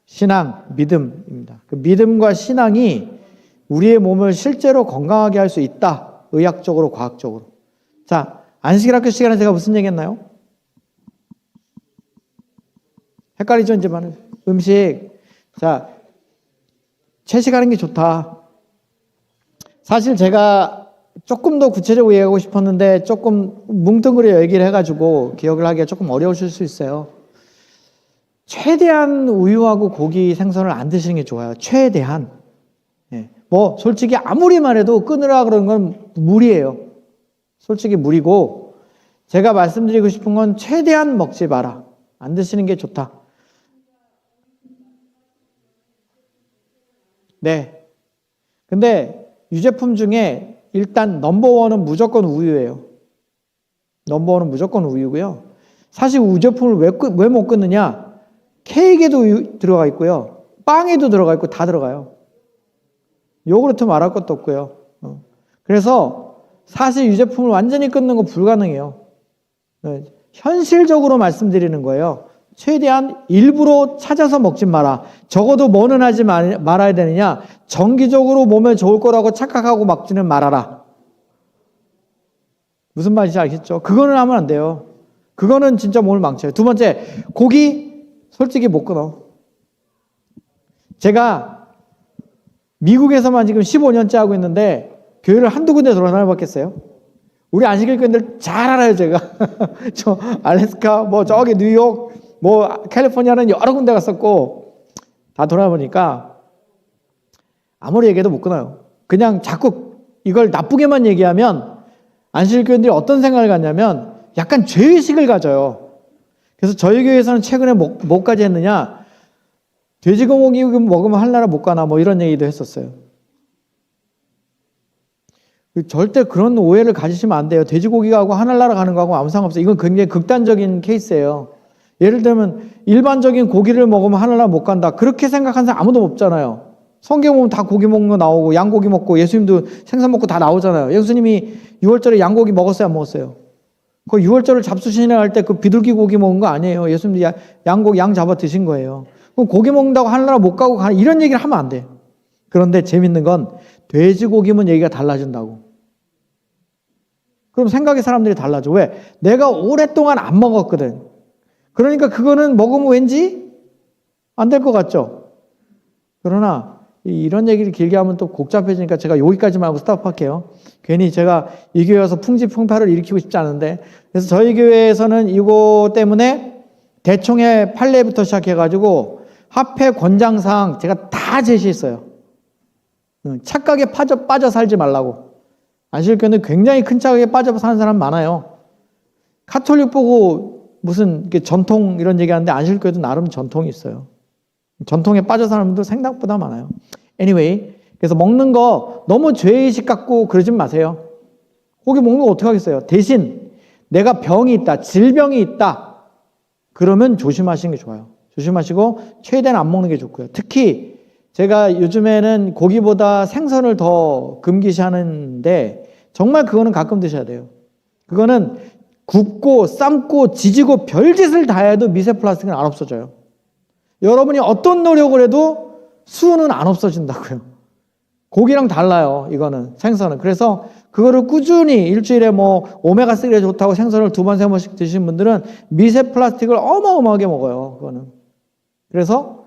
신앙, 믿음입니다. 그 믿음과 신앙이 우리의 몸을 실제로 건강하게 할 수 있다. 의학적으로, 과학적으로. 자, 안식일학교 시간에 제가 무슨 얘기 했나요? 헷갈리죠, 이제 말은. 음식. 자, 채식하는 게 좋다. 사실 제가 조금 더 구체적으로 얘기하고 싶었는데 조금 뭉뚱그려 얘기를 해가지고 기억을 하기가 조금 어려우실 수 있어요. 최대한 우유하고 고기, 생선을 안 드시는 게 좋아요. 최대한. 예. 뭐 솔직히 아무리 말해도 끊으라 그러는 건 무리예요. 솔직히 무리고, 제가 말씀드리고 싶은 건 최대한 먹지 마라. 안 드시는 게 좋다. 네. 근데 유제품 중에 일단 넘버원은 무조건 우유예요. 넘버원은 무조건 우유고요. 사실 유제품을 왜 못 끊느냐? 케이크에도 우유 들어가 있고요. 빵에도 들어가 있고 다 들어가요. 요구르트 말할 것도 없고요. 그래서 사실 유제품을 완전히 끊는 거 불가능해요. 현실적으로 말씀드리는 거예요. 최대한 일부러 찾아서 먹지 마라. 적어도 뭐는 하지 말아야 되느냐? 정기적으로 몸에 좋을 거라고 착각하고 먹지는 말아라. 무슨 말인지 알겠죠? 그거는 하면 안 돼요. 그거는 진짜 몸을 망쳐요. 두 번째, 고기 솔직히 못 끊어. 제가 미국에서만 지금 15년째 하고 있는데 교회를 한두 군데 돌아다녀봤겠어요? 우리 안식일교인들 잘 알아요, 제가. 저 알래스카, 뭐 저기 뉴욕, 뭐 캘리포니아는 여러 군데 갔었고 다 돌아보니까 아무리 얘기해도 못 끊어요. 그냥 자꾸 이걸 나쁘게만 얘기하면 안식일교인들이 어떤 생각을 갖냐면 약간 죄의식을 가져요. 그래서 저희 교회에서는 최근에 뭐까지 했느냐, 돼지고기 먹으면 하늘나라 못 가나 뭐 이런 얘기도 했었어요. 절대 그런 오해를 가지시면 안 돼요. 돼지고기하고 하늘나라 가는 거하고 아무 상관없어요. 이건 굉장히 극단적인 케이스예요. 예를 들면 일반적인 고기를 먹으면 하늘나라 못 간다. 그렇게 생각하는 사람 아무도 없잖아요. 성경 보면 다 고기 먹는 거 나오고 양고기 먹고 예수님도 생선 먹고 다 나오잖아요. 예수님이 6월절에 양고기 먹었어요, 안 먹었어요? 그 6월절을 잡수시나 할 때 그 비둘기 고기 먹은 거 아니에요. 예수님이 양 잡아 드신 거예요. 그럼 고기 먹는다고 하늘나라 못 가고 가는 이런 얘기를 하면 안 돼. 그런데 재밌는 건 돼지고기면 얘기가 달라진다고. 그럼 생각의 사람들이 달라져. 왜? 내가 오랫동안 안 먹었거든. 그러니까 그거는 먹으면 왠지 안 될 것 같죠? 그러나 이런 얘기를 길게 하면 또 복잡해지니까 제가 여기까지만 하고 스탑할게요. 괜히 제가 이 교회 와서 풍지풍파를 일으키고 싶지 않은데, 그래서 저희 교회에서는 이거 때문에 대총회 판례부터 시작해가지고 합회 권장사항 제가 다 제시했어요. 착각에 빠져 살지 말라고. 안식일교는 굉장히 큰 착각에 빠져 사는 사람 많아요. 카톨릭 보고 무슨 전통 이런 얘기하는데 안식일교도 나름 전통이 있어요. 전통에 빠져 사는 분들 생각보다 많아요. Anyway, 그래서 먹는 거 너무 죄의식 갖고 그러지 마세요. 고기 먹는 거 어떻게 하겠어요? 대신 내가 병이 있다, 질병이 있다, 그러면 조심하시는 게 좋아요. 조심하시고 최대한 안 먹는 게 좋고요. 특히 제가 요즘에는 고기보다 생선을 더 금기시하는데 정말 그거는 가끔 드셔야 돼요. 그거는 굽고 삶고 지지고 별짓을 다 해도 미세 플라스틱은 안 없어져요. 여러분이 어떤 노력을 해도 수은 안 없어진다고요. 고기랑 달라요, 이거는, 생선은. 그래서 그거를 꾸준히 일주일에 뭐 오메가3가 좋다고 생선을 2번, 3번씩 드시는 분들은 미세 플라스틱을 어마어마하게 먹어요, 그거는. 그래서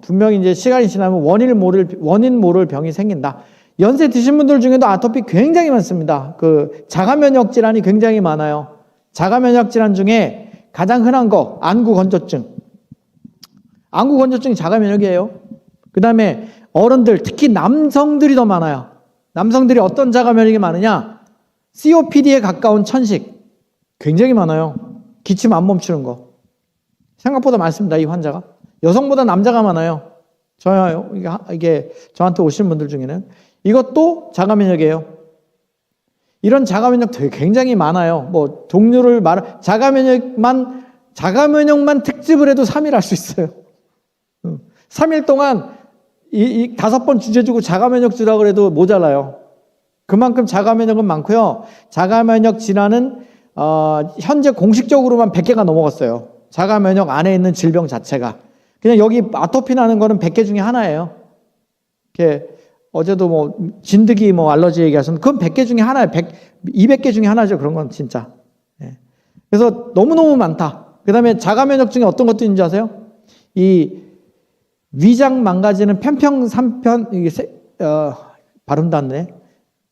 분명히 이제 시간이 지나면 원인 모를 병이 생긴다. 연세 드신 분들 중에도 아토피 굉장히 많습니다. 그 자가 면역 질환이 굉장히 많아요. 자가 면역 질환 중에 가장 흔한 거 안구 건조증. 안구 건조증이 자가 면역이에요. 그 다음에 어른들, 특히 남성들이 더 많아요. 남성들이 어떤 자가 면역이 많으냐? COPD에 가까운 천식. 굉장히 많아요. 기침 안 멈추는 거. 생각보다 많습니다, 이 환자가. 여성보다 남자가 많아요. 이게 저한테 오시는 분들 중에는. 이것도 자가 면역이에요. 이런 자가 면역 되게 굉장히 많아요. 뭐 종류를 자가 면역만 특집을 해도 3일 할 수 있어요. 3일 동안 이 5번 주제 주고 자가면역 주라고 그래도 모자라요. 그만큼 자가면역은 많고요. 자가면역 질환은 현재 공식적으로만 100개가 넘어갔어요. 자가면역 안에 있는 질병 자체가. 그냥 여기 아토피 나는 거는 100개 중에 하나예요. 이렇게 어제도 뭐 진드기 뭐 알러지 얘기하셨는데 그건 100개 중에 하나예요. 200개 중에 하나죠. 그런 건 진짜. 예. 그래서 너무너무 많다. 그 다음에 자가면역 중에 어떤 것도 있는지 아세요? 이 위장 망가지는 편평3편, 발음도 안 돼.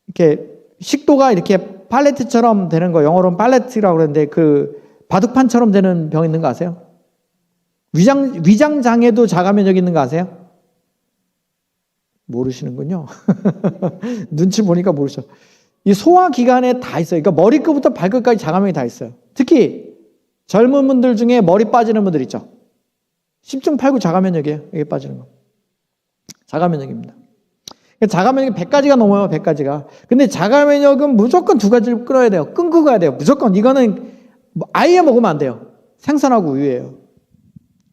이렇게 식도가 이렇게 팔레트처럼 되는 거, 영어로는 팔레트라고 그러는데 그 바둑판처럼 되는 병 있는 거 아세요? 위장 장애도 자가면역 있는 거 아세요? 모르시는군요. 눈치 보니까 모르셔. 이 소화기관에 다 있어요. 그러니까 머리끝부터 발끝까지 자가면역이 다 있어요. 특히 젊은 분들 중에 머리 빠지는 분들 있죠. 10중 8구 자가면역이에요. 여기 빠지는 거. 자가면역입니다. 자가면역이 100가지가 넘어요. 100가지가. 근데 자가면역은 무조건 2가지를 끊어야 돼요. 끊고 가야 돼요. 무조건. 이거는 아예 먹으면 안 돼요. 생선하고 우유예요.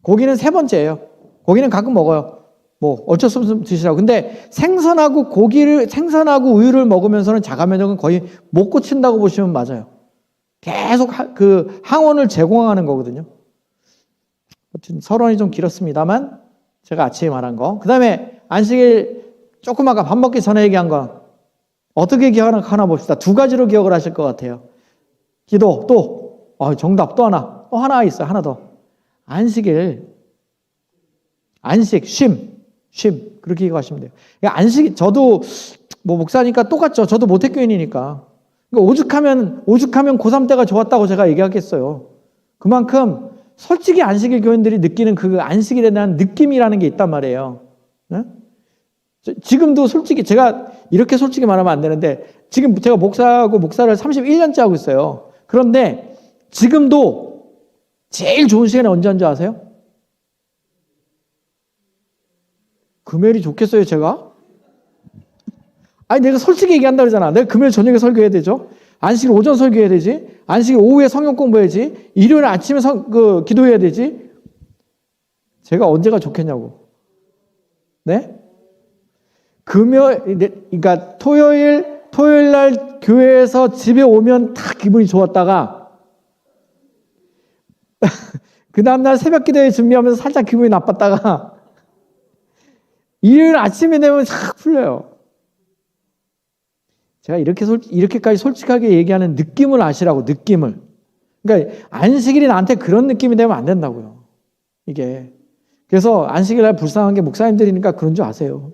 고기는 3번째예요. 고기는 가끔 먹어요. 뭐 어쩔 수 없으면 드시라고. 근데 생선하고 우유를 먹으면서는 자가면역은 거의 못 고친다고 보시면 맞아요. 계속 그 항원을 제공하는 거거든요. 서론이 좀 길었습니다만 제가 아침에 말한 거. 그 다음에 안식일 조금 아까 밥 먹기 전에 얘기한 거 어떻게 기억하나 봅시다. 2가지로 기억을 하실 것 같아요. 기도 또 정답 또 하나 있어요. 하나 더. 안식 쉼 그렇게 기억하시면 돼요. 안식 저도 뭐 목사니까 똑같죠. 저도 모태교인이니까. 그러니까 오죽하면 고3 때가 좋았다고 제가 얘기하겠어요. 그만큼 솔직히 안식일 교인들이 느끼는 그 안식일에 대한 느낌이라는 게 있단 말이에요. 네? 지금도 솔직히 제가 이렇게 솔직히 말하면 안 되는데 지금 제가 목사를 31년째 하고 있어요. 그런데 지금도 제일 좋은 시간이 언제인 줄 아세요? 금요일이 좋겠어요, 제가? 아니, 내가 솔직히 얘기한다 그러잖아. 내가 금요일 저녁에 설교해야 되죠? 안식일 오전 설교해야 되지? 안식일 오후에 성경 공부해야지? 일요일 아침에 기도해야 되지? 제가 언제가 좋겠냐고. 네? 그러니까 토요일 날 교회에서 집에 오면 다 기분이 좋았다가 그 다음날 새벽 기도회 준비하면서 살짝 기분이 나빴다가 일요일 아침에 되면 싹 풀려요. 제가 이렇게까지 솔직하게 얘기하는 느낌을 아시라고, 느낌을. 그러니까 안식일이 나한테 그런 느낌이 되면 안 된다고요. 이게. 그래서 안식일 날 불쌍한 게 목사님들이니까 그런 줄 아세요.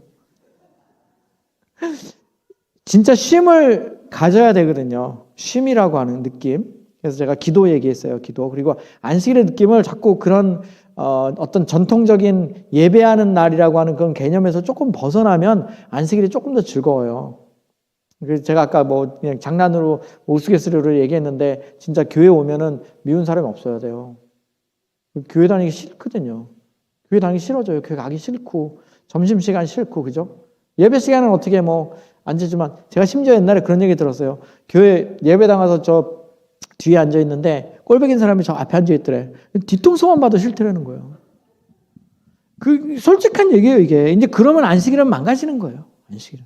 진짜 쉼을 가져야 되거든요. 쉼이라고 하는 느낌. 그래서 제가 기도 얘기했어요. 기도. 그리고 안식일의 느낌을 자꾸 그런 어떤 전통적인 예배하는 날이라고 하는 그런 개념에서 조금 벗어나면 안식일이 조금 더 즐거워요. 그래서 제가 아까 뭐 그냥 장난으로 우스갯소리로 얘기했는데 진짜 교회 오면은 미운 사람이 없어야 돼요. 교회 다니기 싫거든요. 교회 다니기 싫어져요. 교회 가기 싫고 점심시간 싫고 그죠? 예배 시간은 어떻게 뭐 안 되지만 제가 심지어 옛날에 그런 얘기 들었어요. 교회 예배당 가서 저 뒤에 앉아 있는데 꼴배긴 사람이 저 앞에 앉아 있더래. 뒤통수만 봐도 싫더라는 거예요. 그 솔직한 얘기예요, 이게. 이제 그러면 안식일은 망가지는 거예요. 안식일은.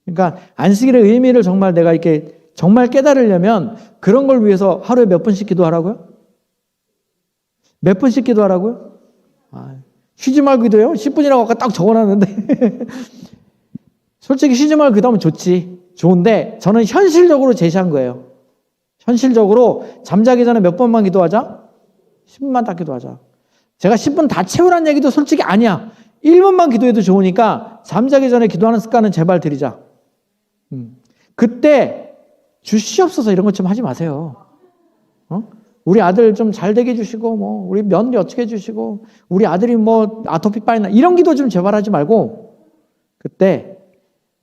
그러니까 안식일의 의미를 정말 내가 이렇게 정말 깨달으려면 그런 걸 위해서 하루에 몇 번씩 기도하라고요? 몇 번씩 기도하라고요? 쉬지 말고 기도해요? 10분이라고 아까 딱 적어놨는데 솔직히 쉬지 말고 기도하면 좋은데 저는 현실적으로 제시한 거예요. 현실적으로 잠자기 전에 몇 번만 기도하자? 10분만 딱 기도하자. 제가 10분 다 채우라는 얘기도 솔직히 아니야. 1분만 기도해도 좋으니까 잠자기 전에 기도하는 습관은 제발 들이자. 그때 주시옵소서 이런 것 좀 하지 마세요. 우리 아들 좀 잘 되게 해주시고 뭐 우리 며느리 어떻게 해주시고 우리 아들이 뭐 아토피 빠이나 이런 기도 좀 제발 하지 말고 그때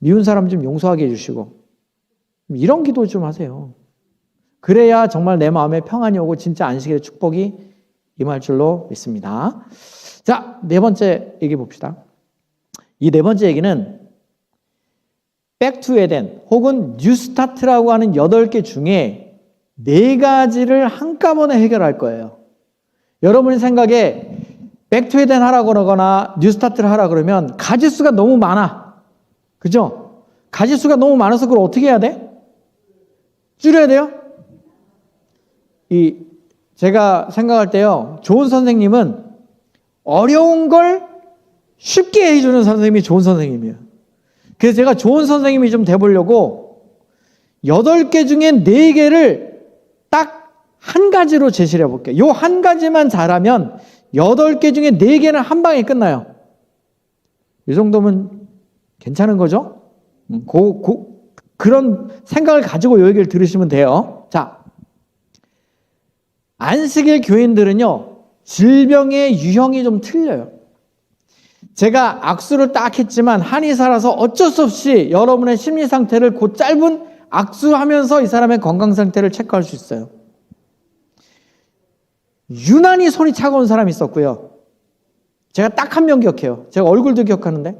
미운 사람 좀 용서하게 해주시고 이런 기도 좀 하세요. 그래야 정말 내 마음에 평안이 오고 진짜 안식일의 축복이 임할 줄로 믿습니다. 자, 4번째 얘기 봅시다. 이 4번째 얘기는 Back to Eden 혹은 New Start라고 하는 8개 중에 4가지를 한꺼번에 해결할 거예요. 여러분의 생각에 백투에덴 하라 그러거나 뉴스타트를 하라 그러면 가지수가 너무 많아. 그죠? 가지수가 너무 많아서 그걸 어떻게 해야 돼? 줄여야 돼요? 제가 생각할 때요, 좋은 선생님은 어려운 걸 쉽게 해주는 선생님이 좋은 선생님이에요. 그래서 제가 좋은 선생님이 좀 돼보려고 8개 중에 4개를 딱 한 가지로 제시를 해볼게요. 요 한 가지만 잘하면 8개 중에 4개는 한 방에 끝나요. 이 정도면 괜찮은 거죠? 그런 생각을 가지고 요 얘기를 들으시면 돼요. 자, 안식일 교인들은요, 질병의 유형이 좀 틀려요. 제가 악수를 딱 했지만 한이 살아서 어쩔 수 없이 여러분의 심리 상태를 그 짧은 악수하면서 이 사람의 건강 상태를 체크할 수 있어요. 유난히 손이 차가운 사람이 있었고요. 제가 딱 한 명 기억해요. 제가 얼굴도 기억하는데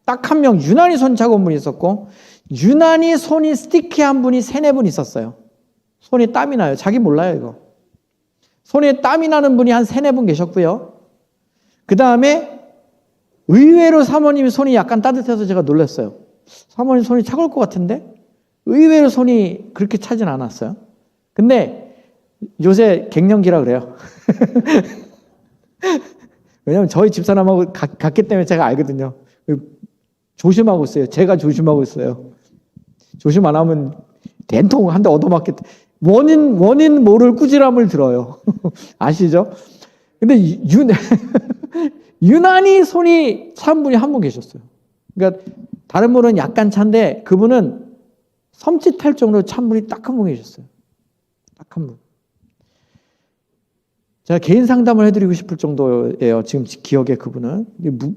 딱 한 명 유난히 손이 차가운 분이 있었고, 유난히 손이 스티키한 분이 3-4분 있었어요. 손에 땀이 나요. 자기 몰라요 이거. 손에 땀이 나는 분이 한 3-4분 계셨고요. 그 다음에 의외로 사모님이 손이 약간 따뜻해서 제가 놀랐어요. 사모님 손이 차가울 것 같은데 의외로 손이 그렇게 차진 않았어요. 근데 요새 갱년기라 그래요. 왜냐면 저희 집사람하고 같기 때문에 제가 알거든요. 조심하고 있어요. 제가 조심하고 있어요. 조심 안 하면 된통 한 대 얻어맞겠다. 원인 모를 꾸지람을 들어요. 아시죠? 근데 유난히 손이 찬 분이 한 분 계셨어요. 그러니까 다른 분은 약간 찬데 그분은 섬찟할 정도로 찬 분이 딱 한 분 계셨어요. 딱 한 분. 제가 개인 상담을 해드리고 싶을 정도예요. 지금 기억에 그분은.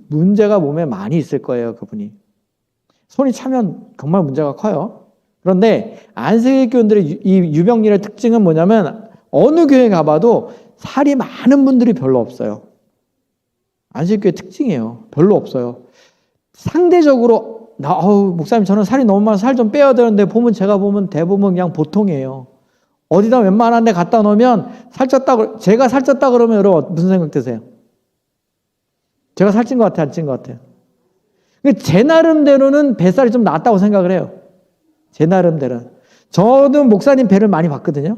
문제가 몸에 많이 있을 거예요. 그분이. 손이 차면 정말 문제가 커요. 그런데 안식일 교인들의 이 유병률의 특징은 뭐냐면 어느 교회 가봐도 살이 많은 분들이 별로 없어요. 안식일교회 특징이에요. 별로 없어요. 상대적으로 목사님 저는 살이 너무 많아서 살 좀 빼야 되는데 제가 보면 대부분 그냥 보통이에요. 어디다 웬만한 데 갖다 놓으면 제가 살쪘다 그러면 여러분 무슨 생각 드세요? 제가 살찐 것 같아요? 안 찐 것 같아요? 제 나름대로는 뱃살이 좀 낫다고 생각을 해요. 제 나름대로는. 저는 목사님 배를 많이 봤거든요.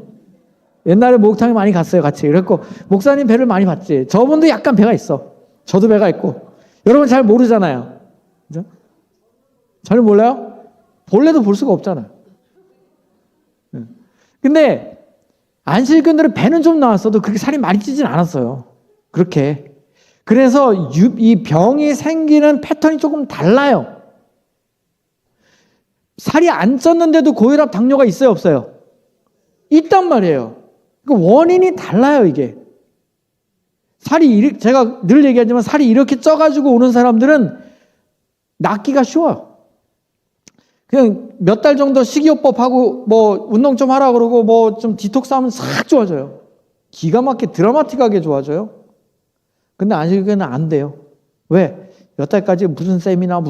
옛날에 목욕탕에 많이 갔어요, 같이. 그래서 목사님 배를 많이 봤지. 저분도 약간 배가 있어. 저도 배가 있고. 여러분 잘 모르잖아요. 그죠? 전혀 몰라요? 본래도 볼 수가 없잖아요. 근데 안식일교인들은 배는 좀 나왔어도 그렇게 살이 많이 찌진 않았어요. 그렇게. 그래서 이 병이 생기는 패턴이 조금 달라요. 살이 안 쪘는데도 고혈압, 당뇨가 있어요, 없어요? 있단 말이에요. 그러니까 원인이 달라요, 이게. 제가 늘 얘기하지만 살이 이렇게 쪄가지고 오는 사람들은 낫기가 쉬워요. 그냥 몇 달 정도 식이요법하고 운동 좀 하라 그러고 좀 디톡스 하면 싹 좋아져요. 기가 막히게 드라마틱하게 좋아져요. 근데 안식일교회는 안 돼요. 왜? 몇 달까지 무슨 세미나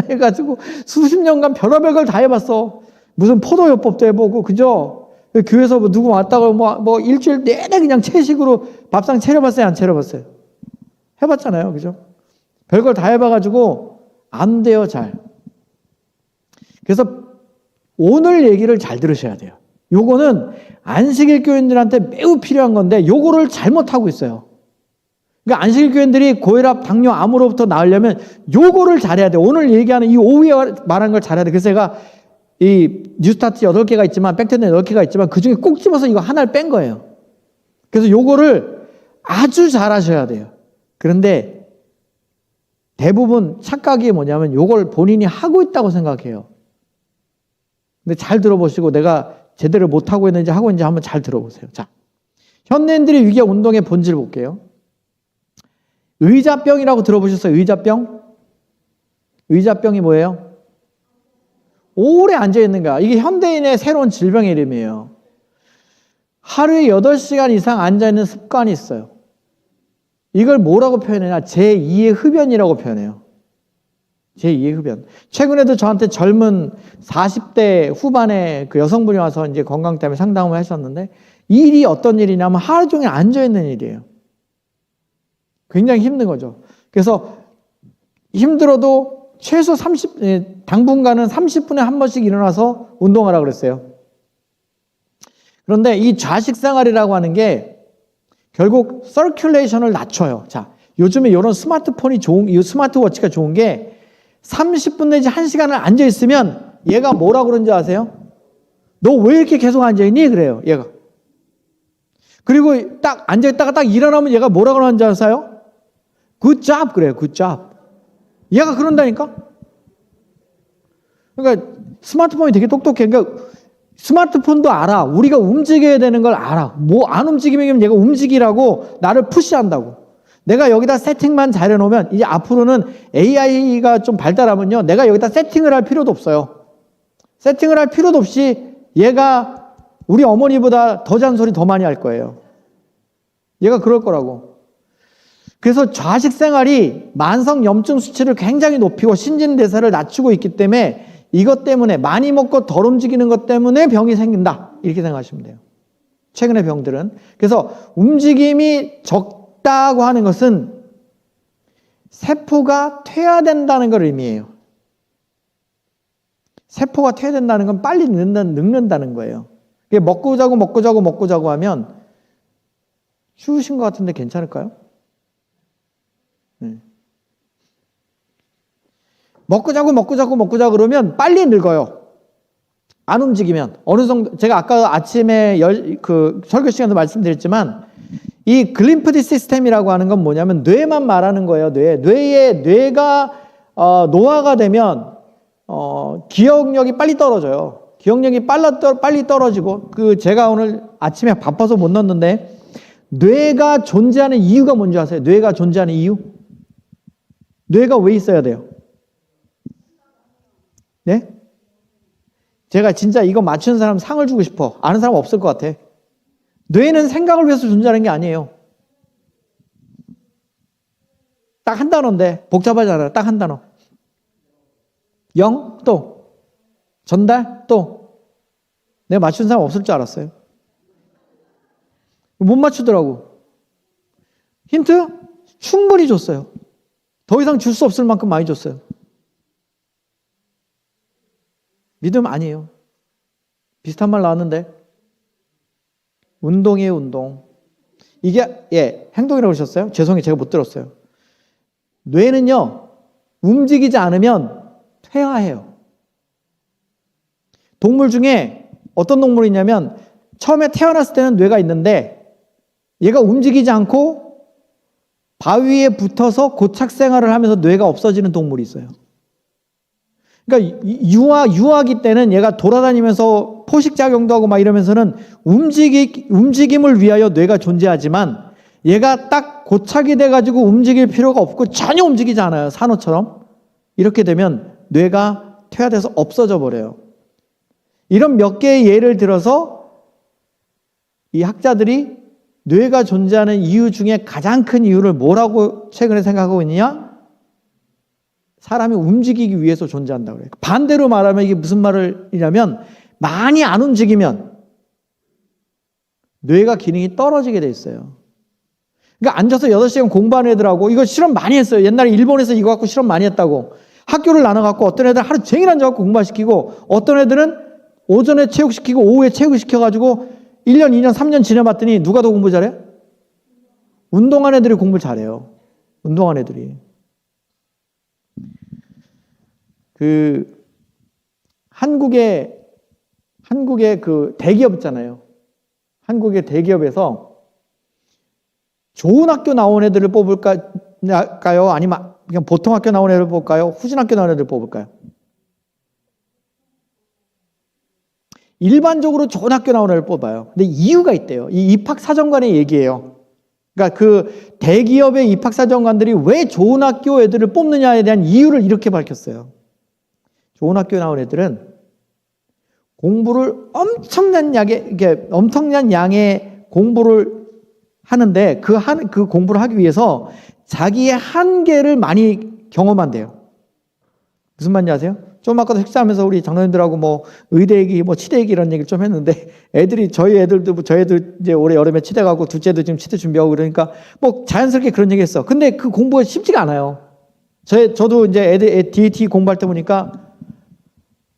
해가지고 수십 년간 별의별 걸 다 해봤어. 무슨 포도요법도 해보고, 그죠? 교회에서 누구 왔다가 일주일 내내 그냥 채식으로 밥상 차려봤어요? 안 차려봤어요? 해봤잖아요. 그죠? 별걸 다 해봐가지고 안 돼요, 잘. 그래서 오늘 얘기를 잘 들으셔야 돼요. 요거는 안식일 교인들한테 매우 필요한 건데 요거를 잘못하고 있어요. 그러니까 안식일 교인들이 고혈압, 당뇨, 암으로부터 나으려면 요거를 잘해야 돼요. 오늘 얘기하는 이 오후에 말한 걸 잘해야 돼요. 그래서 제가 이 뉴스타트 8개가 있지만 백텐 8개가 있지만 그중에 꼭 집어서 이거 하나를 뺀 거예요. 그래서 요거를 아주 잘 하셔야 돼요. 그런데 대부분 착각이 뭐냐면 요걸 본인이 하고 있다고 생각해요. 근데 잘 들어보시고 내가 제대로 못하고 있는지 하고 있는지 한번 잘 들어보세요. 자, 현대인들의 위기와 운동의 본질을 볼게요. 의자병이라고 들어보셨어요? 의자병? 의자병이 뭐예요? 오래 앉아있는 거야. 이게 현대인의 새로운 질병의 이름이에요. 하루에 8시간 이상 앉아있는 습관이 있어요. 이걸 뭐라고 표현하냐? 제2의 흡연이라고 표현해요. 제2의 흡연. 최근에도 저한테 젊은 40대 후반의 그 여성분이 와서 이제 건강 때문에 상담을 하셨는데, 일이 어떤 일이냐면 하루 종일 앉아있는 일이에요. 굉장히 힘든 거죠. 그래서 힘들어도 최소 당분간은 30분에 한 번씩 일어나서 운동하라 그랬어요. 그런데 이 좌식 생활이라고 하는 게 결국 서큘레이션을 낮춰요. 자, 요즘에 이런 이 스마트워치가 좋은 게 30분 내지 1시간을 앉아 있으면 얘가 뭐라고 그러는지 아세요? 너 왜 이렇게 계속 앉아 있니? 그래요, 얘가. 그리고 딱 앉아 있다가 딱 일어나면 얘가 뭐라고 그러는지 아세요? Good job 그래요, good job. 얘가 그런다니까? 그러니까 스마트폰이 되게 똑똑해. 그러니까 스마트폰도 알아. 우리가 움직여야 되는 걸 알아. 뭐 안 움직이면 얘가 움직이라고 나를 푸시한다고. 내가 여기다 세팅만 잘해놓으면 이제 앞으로는 AI가 좀 발달하면요, 내가 여기다 세팅을 할 필요도 없어요. 세팅을 할 필요도 없이 얘가 우리 어머니보다 더 잔소리 더 많이 할 거예요. 얘가 그럴 거라고. 그래서 좌식 생활이 만성 염증 수치를 굉장히 높이고 신진대사를 낮추고 있기 때문에 이것 때문에 많이 먹고 덜 움직이는 것 때문에 병이 생긴다. 이렇게 생각하시면 돼요. 최근의 병들은. 그래서 움직임이 적다고 하는 것은 세포가 퇴화된다는 걸 의미해요. 세포가 퇴화된다는 건 빨리 늙는다는 거예요. 먹고 자고 하면 추우신 것 같은데 괜찮을까요? 네. 먹고 자고 그러면 빨리 늙어요. 안 움직이면. 어느 정도, 제가 아까 아침에 설교 시간도 말씀드렸지만, 이 글림프디 시스템이라고 하는 건 뭐냐면, 뇌만 말하는 거예요, 뇌가, 노화가 되면, 기억력이 빨리 떨어져요. 기억력이 빨리 떨어지고, 제가 오늘 아침에 바빠서 못 넣었는데, 뇌가 존재하는 이유가 뭔지 아세요? 뇌가 존재하는 이유? 뇌가 왜 있어야 돼요? 네? 제가 진짜 이거 맞추는 사람 상을 주고 싶어. 아는 사람 없을 것 같아. 뇌는 생각을 위해서 존재하는 게 아니에요. 딱 한 단어인데 복잡하잖아요. 딱 한 단어. 영, 또. 전달, 또. 내가 맞추는 사람 없을 줄 알았어요. 못 맞추더라고. 힌트? 충분히 줬어요. 더 이상 줄 수 없을 만큼 많이 줬어요. 믿음 아니에요. 비슷한 말 나왔는데. 운동이에요, 운동. 이게, 행동이라고 그러셨어요? 죄송해요, 제가 못 들었어요. 뇌는요, 움직이지 않으면 퇴화해요. 동물 중에 어떤 동물이 있냐면, 처음에 태어났을 때는 뇌가 있는데, 얘가 움직이지 않고 바위에 붙어서 고착 생활을 하면서 뇌가 없어지는 동물이 있어요. 그러니까 유아기 때는 얘가 돌아다니면서 포식작용도 하고 막 이러면서는 움직임을 위하여 뇌가 존재하지만 얘가 딱 고착이 돼가지고 움직일 필요가 없고 전혀 움직이지 않아요. 산호처럼. 이렇게 되면 뇌가 퇴화돼서 없어져 버려요. 이런 몇 개의 예를 들어서 이 학자들이 뇌가 존재하는 이유 중에 가장 큰 이유를 뭐라고 최근에 생각하고 있느냐? 사람이 움직이기 위해서 존재한다고 그래요. 반대로 말하면 이게 무슨 말이냐면 많이 안 움직이면 뇌가 기능이 떨어지게 돼 있어요. 그러니까 앉아서 8시간 공부하는 애들하고 이거 실험 많이 했어요. 옛날에 일본에서 이거 갖고 실험 많이 했다고. 학교를 나눠갖고 어떤 애들 하루 종일 앉아갖고 공부시키고 어떤 애들은 오전에 체육시키고 오후에 체육시켜가지고 1년, 2년, 3년 지내봤더니 누가 더 공부 잘해? 운동한 애들이 공부를 잘해요. 운동한 애들이. 한국의 대기업 있잖아요. 한국의 대기업에서 좋은 학교 나온 애들을 뽑을까요? 아니면 그냥 보통 학교 나온 애들을 뽑을까요? 후진 학교 나온 애들을 뽑을까요? 일반적으로 좋은 학교 나온 애를 뽑아요. 근데 이유가 있대요. 이 입학사정관의 얘기예요. 그러니까 그 대기업의 입학사정관들이 왜 좋은 학교 애들을 뽑느냐에 대한 이유를 이렇게 밝혔어요. 좋은 학교에 나온 애들은 공부를 엄청난 양의 공부를 하는데 그 공부를 하기 위해서 자기의 한계를 많이 경험한대요. 무슨 말인지 아세요? 좀 아까도 식사하면서 우리 장로님들하고 뭐 의대 얘기, 뭐 치대 얘기 이런 얘기를 좀 했는데 저희 애들 이제 올해 여름에 치대 가고 둘째도 지금 치대 준비하고 그러니까 뭐 자연스럽게 그런 얘기 했어. 근데 그 공부가 쉽지가 않아요. 저도 이제 애들 DAT 공부할 때 보니까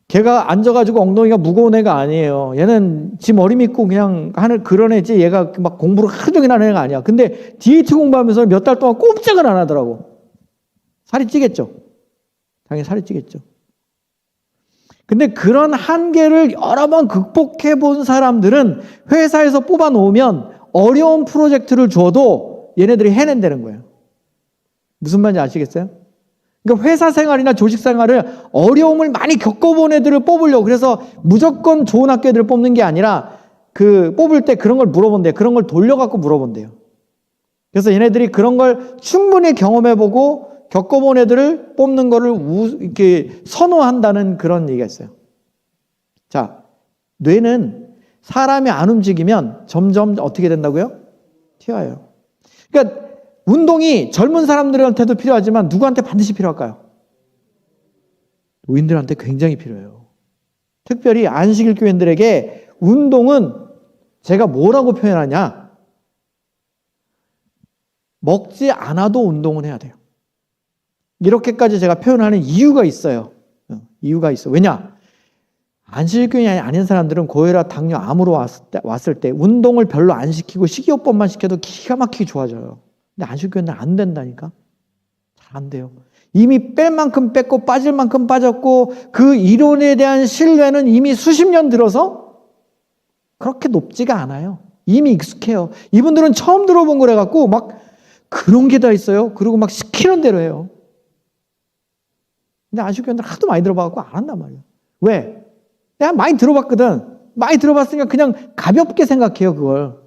걔가 앉아가지고 엉덩이가 무거운 애가 아니에요. 얘는 지 머리 믿고 그냥 하는 그런 애지 얘가 막 공부를 하루 종일 하는 애가 아니야. 근데 DAT 공부하면서 몇 달 동안 꼼짝을 안 하더라고. 살이 찌겠죠. 당연히 살이 찌겠죠. 근데 그런 한계를 여러 번 극복해 본 사람들은 회사에서 뽑아 놓으면 어려운 프로젝트를 줘도 얘네들이 해낸다는 거예요. 무슨 말인지 아시겠어요? 그러니까 회사 생활이나 조직 생활을 어려움을 많이 겪어본 애들을 뽑으려고 그래서 무조건 좋은 학교 애들을 뽑는 게 아니라 그 뽑을 때 그런 걸 물어본대요. 그런 걸 돌려갖고 물어본대요. 그래서 얘네들이 그런 걸 충분히 경험해보고 겪어본 애들을 뽑는 거를 이렇게 선호한다는 그런 얘기가 있어요. 자, 뇌는 사람이 안 움직이면 점점 어떻게 된다고요? 튀어요. 그러니까 운동이 젊은 사람들한테도 필요하지만 누구한테 반드시 필요할까요? 노인들한테 굉장히 필요해요. 특별히 안식일 교인들에게 운동은 제가 뭐라고 표현하냐? 먹지 않아도 운동은 해야 돼요. 이렇게까지 제가 표현하는 이유가 있어요. 이유가 있어. 왜냐? 안식일 교인이 아닌 사람들은 고혈압, 당뇨, 암으로 왔을 때 운동을 별로 안 시키고 식이요법만 시켜도 기가 막히게 좋아져요. 근데 안식일 교인들은 안 된다니까? 잘 안 돼요. 이미 뺄 만큼 뺐고 빠질 만큼 빠졌고 그 이론에 대한 신뢰는 이미 수십 년 들어서 그렇게 높지가 않아요. 이미 익숙해요. 이분들은 처음 들어본 거래 갖고 막 그런 게 다 있어요. 그리고 막 시키는 대로 해요. 근데 안식일 교인들 하도 많이 들어봐갖고 안 한단 말이에요. 왜? 내가 많이 들어봤거든. 많이 들어봤으니까 그냥 가볍게 생각해요, 그걸.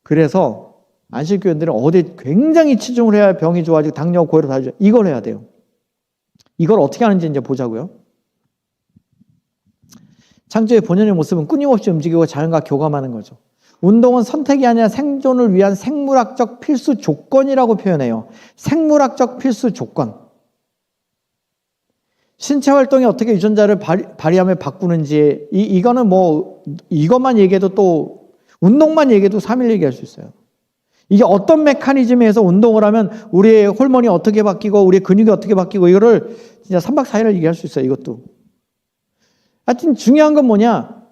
그래서 안식일 교인들은 어디에 굉장히 치중을 해야 병이 좋아지고 당뇨, 고혈압 다 좋아져. 이걸 해야 돼요. 이걸 어떻게 하는지 이제 보자고요. 창조의 본연의 모습은 끊임없이 움직이고 자연과 교감하는 거죠. 운동은 선택이 아니라 생존을 위한 생물학적 필수 조건이라고 표현해요. 생물학적 필수 조건. 신체 활동이 어떻게 유전자를 발휘하며 바꾸는지 이거는 뭐 이것만 얘기해도 또 운동만 얘기해도 3일 얘기할 수 있어요. 이게 어떤 메커니즘에서 운동을 하면 우리의 호르몬이 어떻게 바뀌고 우리의 근육이 어떻게 바뀌고 이거를 진짜 3박 4일을 얘기할 수 있어요. 이것도. 하여튼 중요한 건 뭐냐?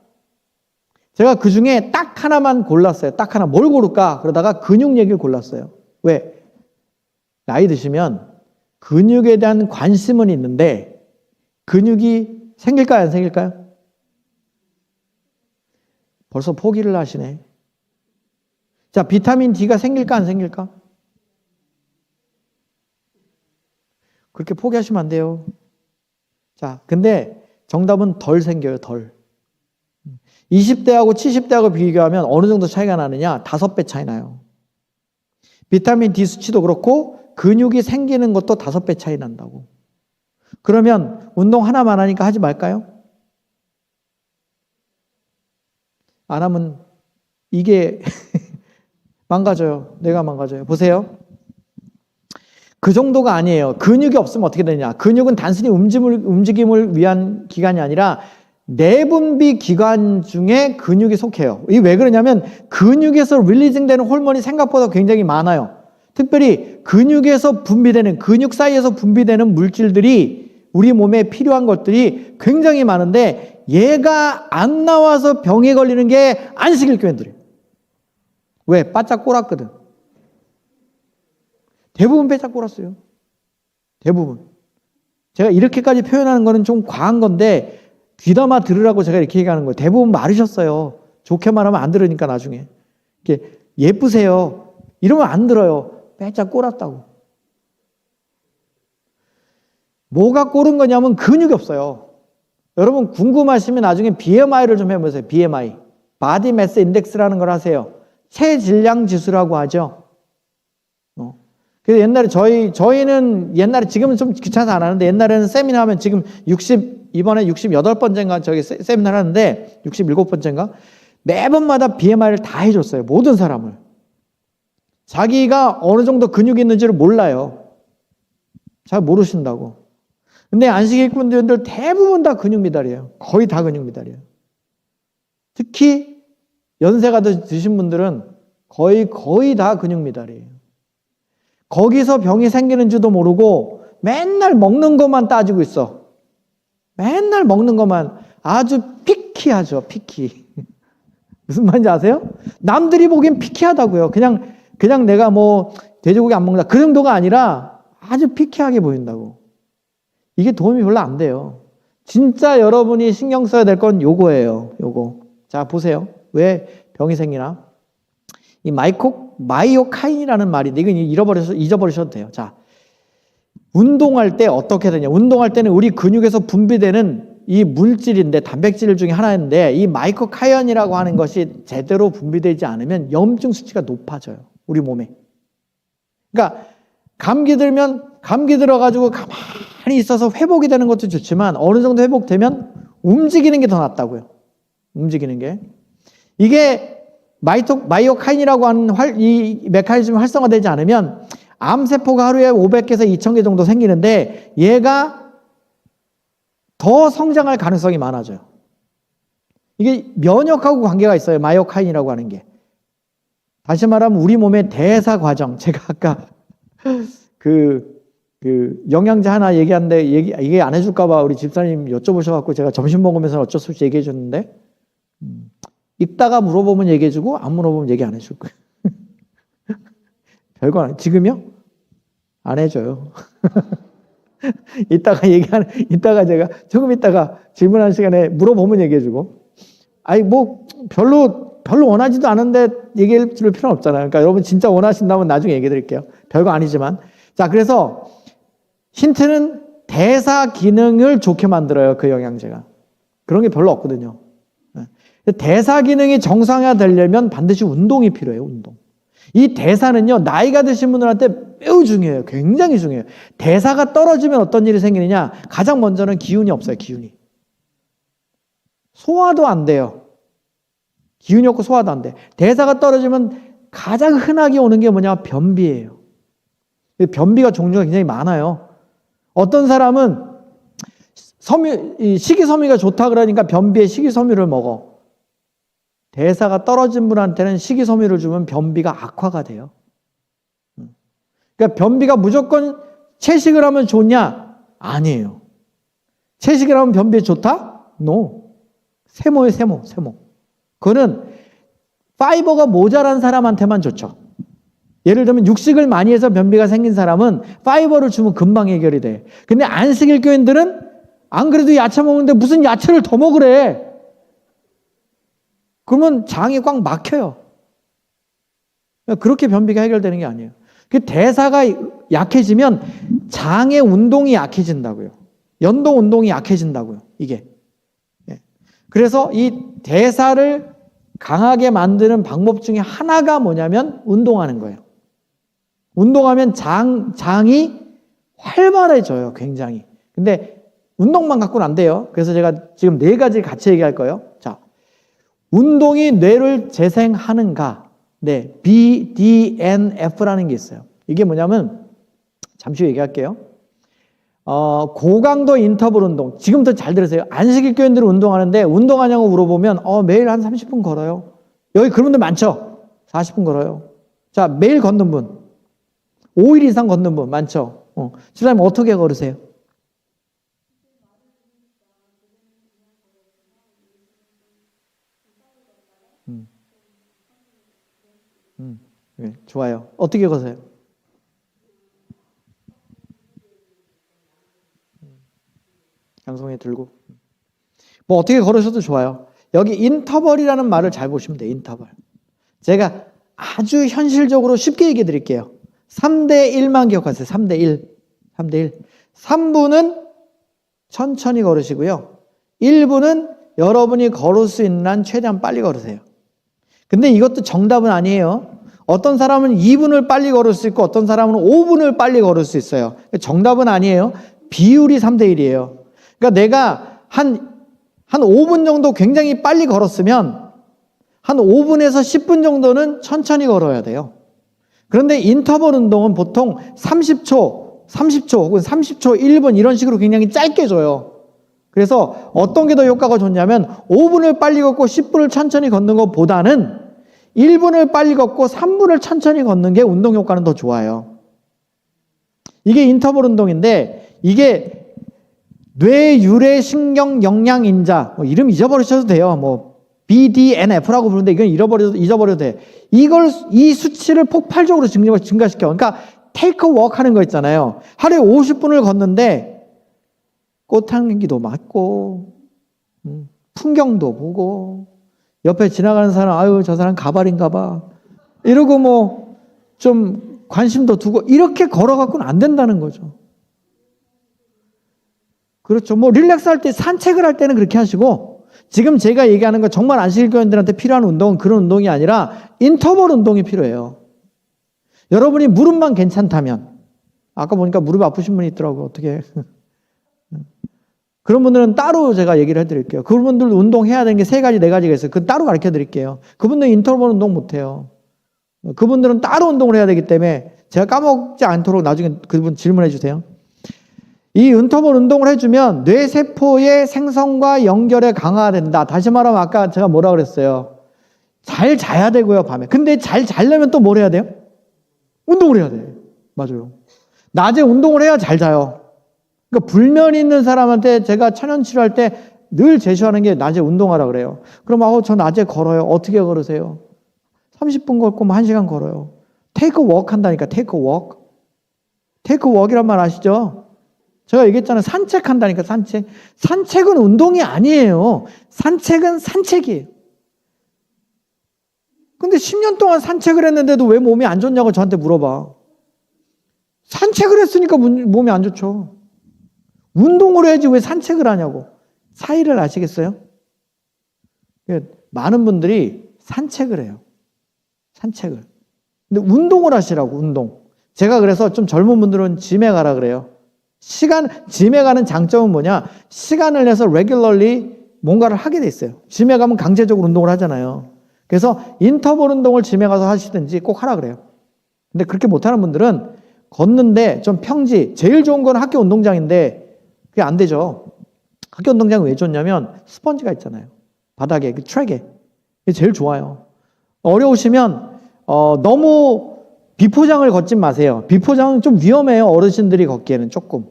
제가 그 중에 딱 하나만 골랐어요. 딱 하나. 뭘 고를까? 그러다가 근육 얘기를 골랐어요. 왜? 나이 드시면 근육에 대한 관심은 있는데 근육이 생길까요? 안 생길까요? 벌써 포기를 하시네. 자, 비타민 D가 생길까? 안 생길까? 그렇게 포기하시면 안 돼요. 자, 근데 정답은 덜 생겨요, 덜. 20대하고 70대하고 비교하면 어느 정도 차이가 나느냐? 5배 차이 나요. 비타민 D 수치도 그렇고 근육이 생기는 것도 5배 차이 난다고. 그러면 운동 하나만 하니까 하지 말까요? 안 하면 이게 망가져요. 내가 망가져요. 보세요. 그 정도가 아니에요. 근육이 없으면 어떻게 되냐. 근육은 단순히 움직임을 위한 기관이 아니라 내분비 기관 중에 근육이 속해요. 이게 왜 그러냐면 근육에서 릴리징되는 호르몬이 생각보다 굉장히 많아요. 특별히 근육에서 분비되는, 근육 사이에서 분비되는 물질들이 우리 몸에 필요한 것들이 굉장히 많은데 얘가 안 나와서 병에 걸리는 게 안식일 교인들이에요. 왜? 바짝 꼬랐거든. 대부분 바짝 꼬랐어요. 대부분. 제가 이렇게까지 표현하는 거는 좀 과한 건데 귀담아 들으라고 제가 이렇게 얘기하는 거예요. 대부분 마르셨어요. 좋게 말하면 안 들으니까 나중에. 이렇게 예쁘세요. 이러면 안 들어요. 바짝 꼬랐다고. 뭐가 꼬른 거냐면 근육이 없어요. 여러분 궁금하시면 나중에 BMI를 좀 해보세요. BMI. 바디 매스 인덱스라는 걸 하세요. 체질량 지수라고 하죠. 그래서 옛날에 저희는 옛날에 지금은 좀 귀찮아서 안 하는데 옛날에는 세미나 하면 지금 이번에 68번째인가 저기 세미나를 하는데 67번째인가 매번마다 BMI를 다 해줬어요. 모든 사람을. 자기가 어느 정도 근육이 있는지를 몰라요. 잘 모르신다고. 근데 안식일꾼들 대부분 다 근육 미달이에요. 거의 다 근육 미달이에요. 특히 연세가 드신 분들은 거의 다 근육 미달이에요. 거기서 병이 생기는 줄도 모르고 맨날 먹는 것만 따지고 있어. 맨날 먹는 것만 아주 피키하죠. 피키. 무슨 말인지 아세요? 남들이 보기엔 피키하다고요. 그냥 내가 뭐 돼지고기 안 먹는다 그 정도가 아니라 아주 피키하게 보인다고. 이게 도움이 별로 안 돼요. 진짜 여러분이 신경 써야 될 건 요거예요. 요거. 자, 보세요. 왜 병이 생기나? 이 마이오카인이라는 말인데 이건 잊어버리셔도 돼요. 자, 운동할 때 어떻게 되냐? 운동할 때는 우리 근육에서 분비되는 이 물질인데 단백질 중에 하나인데 이 마이오카인이라고 하는 것이 제대로 분비되지 않으면 염증 수치가 높아져요. 우리 몸에. 그러니까 감기 들어가지고 가만히 있어서 회복이 되는 것도 좋지만 어느 정도 회복되면 움직이는 게 더 낫다고요. 움직이는 게. 이게 마이오카인이라고 하는 이 메커니즘이 활성화되지 않으면 암세포가 하루에 500개에서 2000개 정도 생기는데 얘가 더 성장할 가능성이 많아져요. 이게 면역하고 관계가 있어요. 마이오카인이라고 하는 게. 다시 말하면 우리 몸의 대사 과정. 제가 아까 그 영양제 하나 얘기하는데 얘기 안 해줄까봐 우리 집사님 여쭤보셔갖고 제가 점심 먹으면서 어쩔 수 없이 얘기해 줬는데 이따가 물어보면 얘기해주고 안 물어보면 얘기 안 해줄 거예요. 별거 안 지금요? 안 해줘요. 이따가 제가 조금 이따가 질문하는 시간에 물어보면 얘기해주고 아니 뭐 별로 원하지도 않은데 얘기해 줄 필요는 없잖아요. 그러니까 여러분 진짜 원하신다면 나중에 얘기해 드릴게요. 별거 아니지만. 자, 그래서 힌트는 대사 기능을 좋게 만들어요. 그 영양제가. 그런 게 별로 없거든요. 대사 기능이 정상화되려면 반드시 운동이 필요해요. 운동. 이 대사는요. 나이가 드신 분들한테 매우 중요해요. 굉장히 중요해요. 대사가 떨어지면 어떤 일이 생기느냐. 가장 먼저는 기운이 없어요. 기운이. 소화도 안 돼요. 기운이 없고 소화도 안 돼. 대사가 떨어지면 가장 흔하게 오는 게 뭐냐? 변비예요. 변비가 종류가 굉장히 많아요. 어떤 사람은 식이섬유가 좋다 그러니까 변비에 식이섬유를 먹어. 대사가 떨어진 분한테는 식이섬유를 주면 변비가 악화가 돼요. 그러니까 변비가 무조건 채식을 하면 좋냐? 아니에요. 채식을 하면 변비에 좋다? No. 세모예요, 세모. 그거는 파이버가 모자란 사람한테만 좋죠. 예를 들면 육식을 많이 해서 변비가 생긴 사람은 파이버를 주면 금방 해결이 돼. 근데 안식일 교인들은 안 그래도 야채 먹는데 무슨 야채를 더 먹으래. 그러면 장이 꽉 막혀요. 그렇게 변비가 해결되는 게 아니에요. 그 대사가 약해지면 장의 운동이 약해진다고요. 연동 운동이 약해진다고요. 이게. 그래서 이 대사를 강하게 만드는 방법 중에 하나가 뭐냐면 운동하는 거예요. 운동하면 장이 활발해져요. 굉장히. 근데 운동만 갖고는 안 돼요. 그래서 제가 지금 4가지 같이 얘기할 거예요. 자, 운동이 뇌를 재생하는가? 네, BDNF라는 게 있어요. 이게 뭐냐면 잠시 얘기할게요. 고강도 인터벌 운동. 지금부터 잘 들으세요. 안식일 교인들은 운동하는데 운동하냐고 물어보면 매일 한 30분 걸어요. 여기 그런 분들 많죠? 40분 걸어요. 자, 매일 걷는 분. 5일 이상 걷는 분 많죠? 집사님 어떻게 걸으세요? 네, 좋아요. 어떻게 걸으세요? 양손에 들고. 뭐 어떻게 걸으셔도 좋아요. 여기 인터벌이라는 말을 잘 보시면 돼요. 인터벌. 제가 아주 현실적으로 쉽게 얘기해 드릴게요. 3대 1만 기억하세요. 3대 1. 3대 1. 3분은 천천히 걸으시고요. 1분은 여러분이 걸을 수 있는 한 최대한 빨리 걸으세요. 근데 이것도 정답은 아니에요. 어떤 사람은 2분을 빨리 걸을 수 있고 어떤 사람은 5분을 빨리 걸을 수 있어요. 정답은 아니에요. 비율이 3대 1이에요. 그러니까 내가 한 5분 정도 굉장히 빨리 걸었으면 한 5분에서 10분 정도는 천천히 걸어야 돼요. 그런데 인터벌 운동은 보통 30초, 30초 혹은 30초, 1분 이런 식으로 굉장히 짧게 줘요. 그래서 어떤 게 더 효과가 좋냐면 5분을 빨리 걷고 10분을 천천히 걷는 것보다는 1분을 빨리 걷고 3분을 천천히 걷는 게 운동 효과는 더 좋아요. 이게 인터벌 운동인데 이게 뇌유래 신경 영양 인자, 뭐 이름 잊어버리셔도 돼요. 뭐 BDNF라고 부르는데 이건 잊어버려도 돼. 이 수치를 폭발적으로 증가시켜. 그러니까 테이크 워크 하는 거 있잖아요. 하루에 50분을 걷는데 꽃향기도 맡고 풍경도 보고 옆에 지나가는 사람 아유 저 사람 가발인가 봐 이러고 뭐 좀 관심도 두고 이렇게 걸어갖고는 안 된다는 거죠. 그렇죠. 뭐 릴렉스 할 때 산책을 할 때는 그렇게 하시고 지금 제가 얘기하는 거 정말 안식일교인들한테 필요한 운동은 그런 운동이 아니라 인터벌 운동이 필요해요. 여러분이 무릎만 괜찮다면 아까 보니까 무릎 아프신 분이 있더라고요. 어떻게 그런 분들은 따로 제가 얘기를 해드릴게요. 그분들 운동해야 되는 게 3가지, 4가지가 있어요. 그건 따로 가르쳐 드릴게요. 그분들은 인터벌 운동 못해요. 그분들은 따로 운동을 해야 되기 때문에 제가 까먹지 않도록 나중에 그분 질문해 주세요. 이 인터벌 운동을 해주면 뇌세포의 생성과 연결에 강화가 된다. 다시 말하면 아까 제가 뭐라 그랬어요? 잘 자야 되고요, 밤에. 근데 잘 자려면 또 뭘 해야 돼요? 운동을 해야 돼요. 맞아요. 낮에 운동을 해야 잘 자요. 그러니까 불면이 있는 사람한테 제가 천연치료할 때 늘 제시하는 게 낮에 운동하라 그래요. 그럼 저 낮에 걸어요. 어떻게 걸으세요? 30분 걷고 뭐 1시간 걸어요. 테이크 워크 한다니까. 테이크 워크. 테이크 워크란 말 아시죠? 제가 얘기했잖아요. 산책한다니까. 산책. 산책은 운동이 아니에요. 산책은 산책이에요. 근데 10년 동안 산책을 했는데도 왜 몸이 안 좋냐고 저한테 물어봐. 산책을 했으니까 몸이 안 좋죠. 운동을 해야지 왜 산책을 하냐고. 차이를 아시겠어요? 많은 분들이 산책을 해요. 산책을. 근데 운동을 하시라고, 운동. 제가 그래서 좀 젊은 분들은 짐에 가라 그래요. 짐에 가는 장점은 뭐냐? 시간을 내서 regularly 뭔가를 하게 돼 있어요. 짐에 가면 강제적으로 운동을 하잖아요. 그래서 인터벌 운동을 짐에 가서 하시든지 꼭 하라 그래요. 근데 그렇게 못하는 분들은 걷는데 좀 평지, 제일 좋은 건 학교 운동장인데 그게 안 되죠. 학교 운동장이 왜 좋냐면 스펀지가 있잖아요. 바닥에, 그 트랙에. 그게 제일 좋아요. 어려우시면 너무 비포장을 걷지 마세요. 비포장은 좀 위험해요. 어르신들이 걷기에는 조금.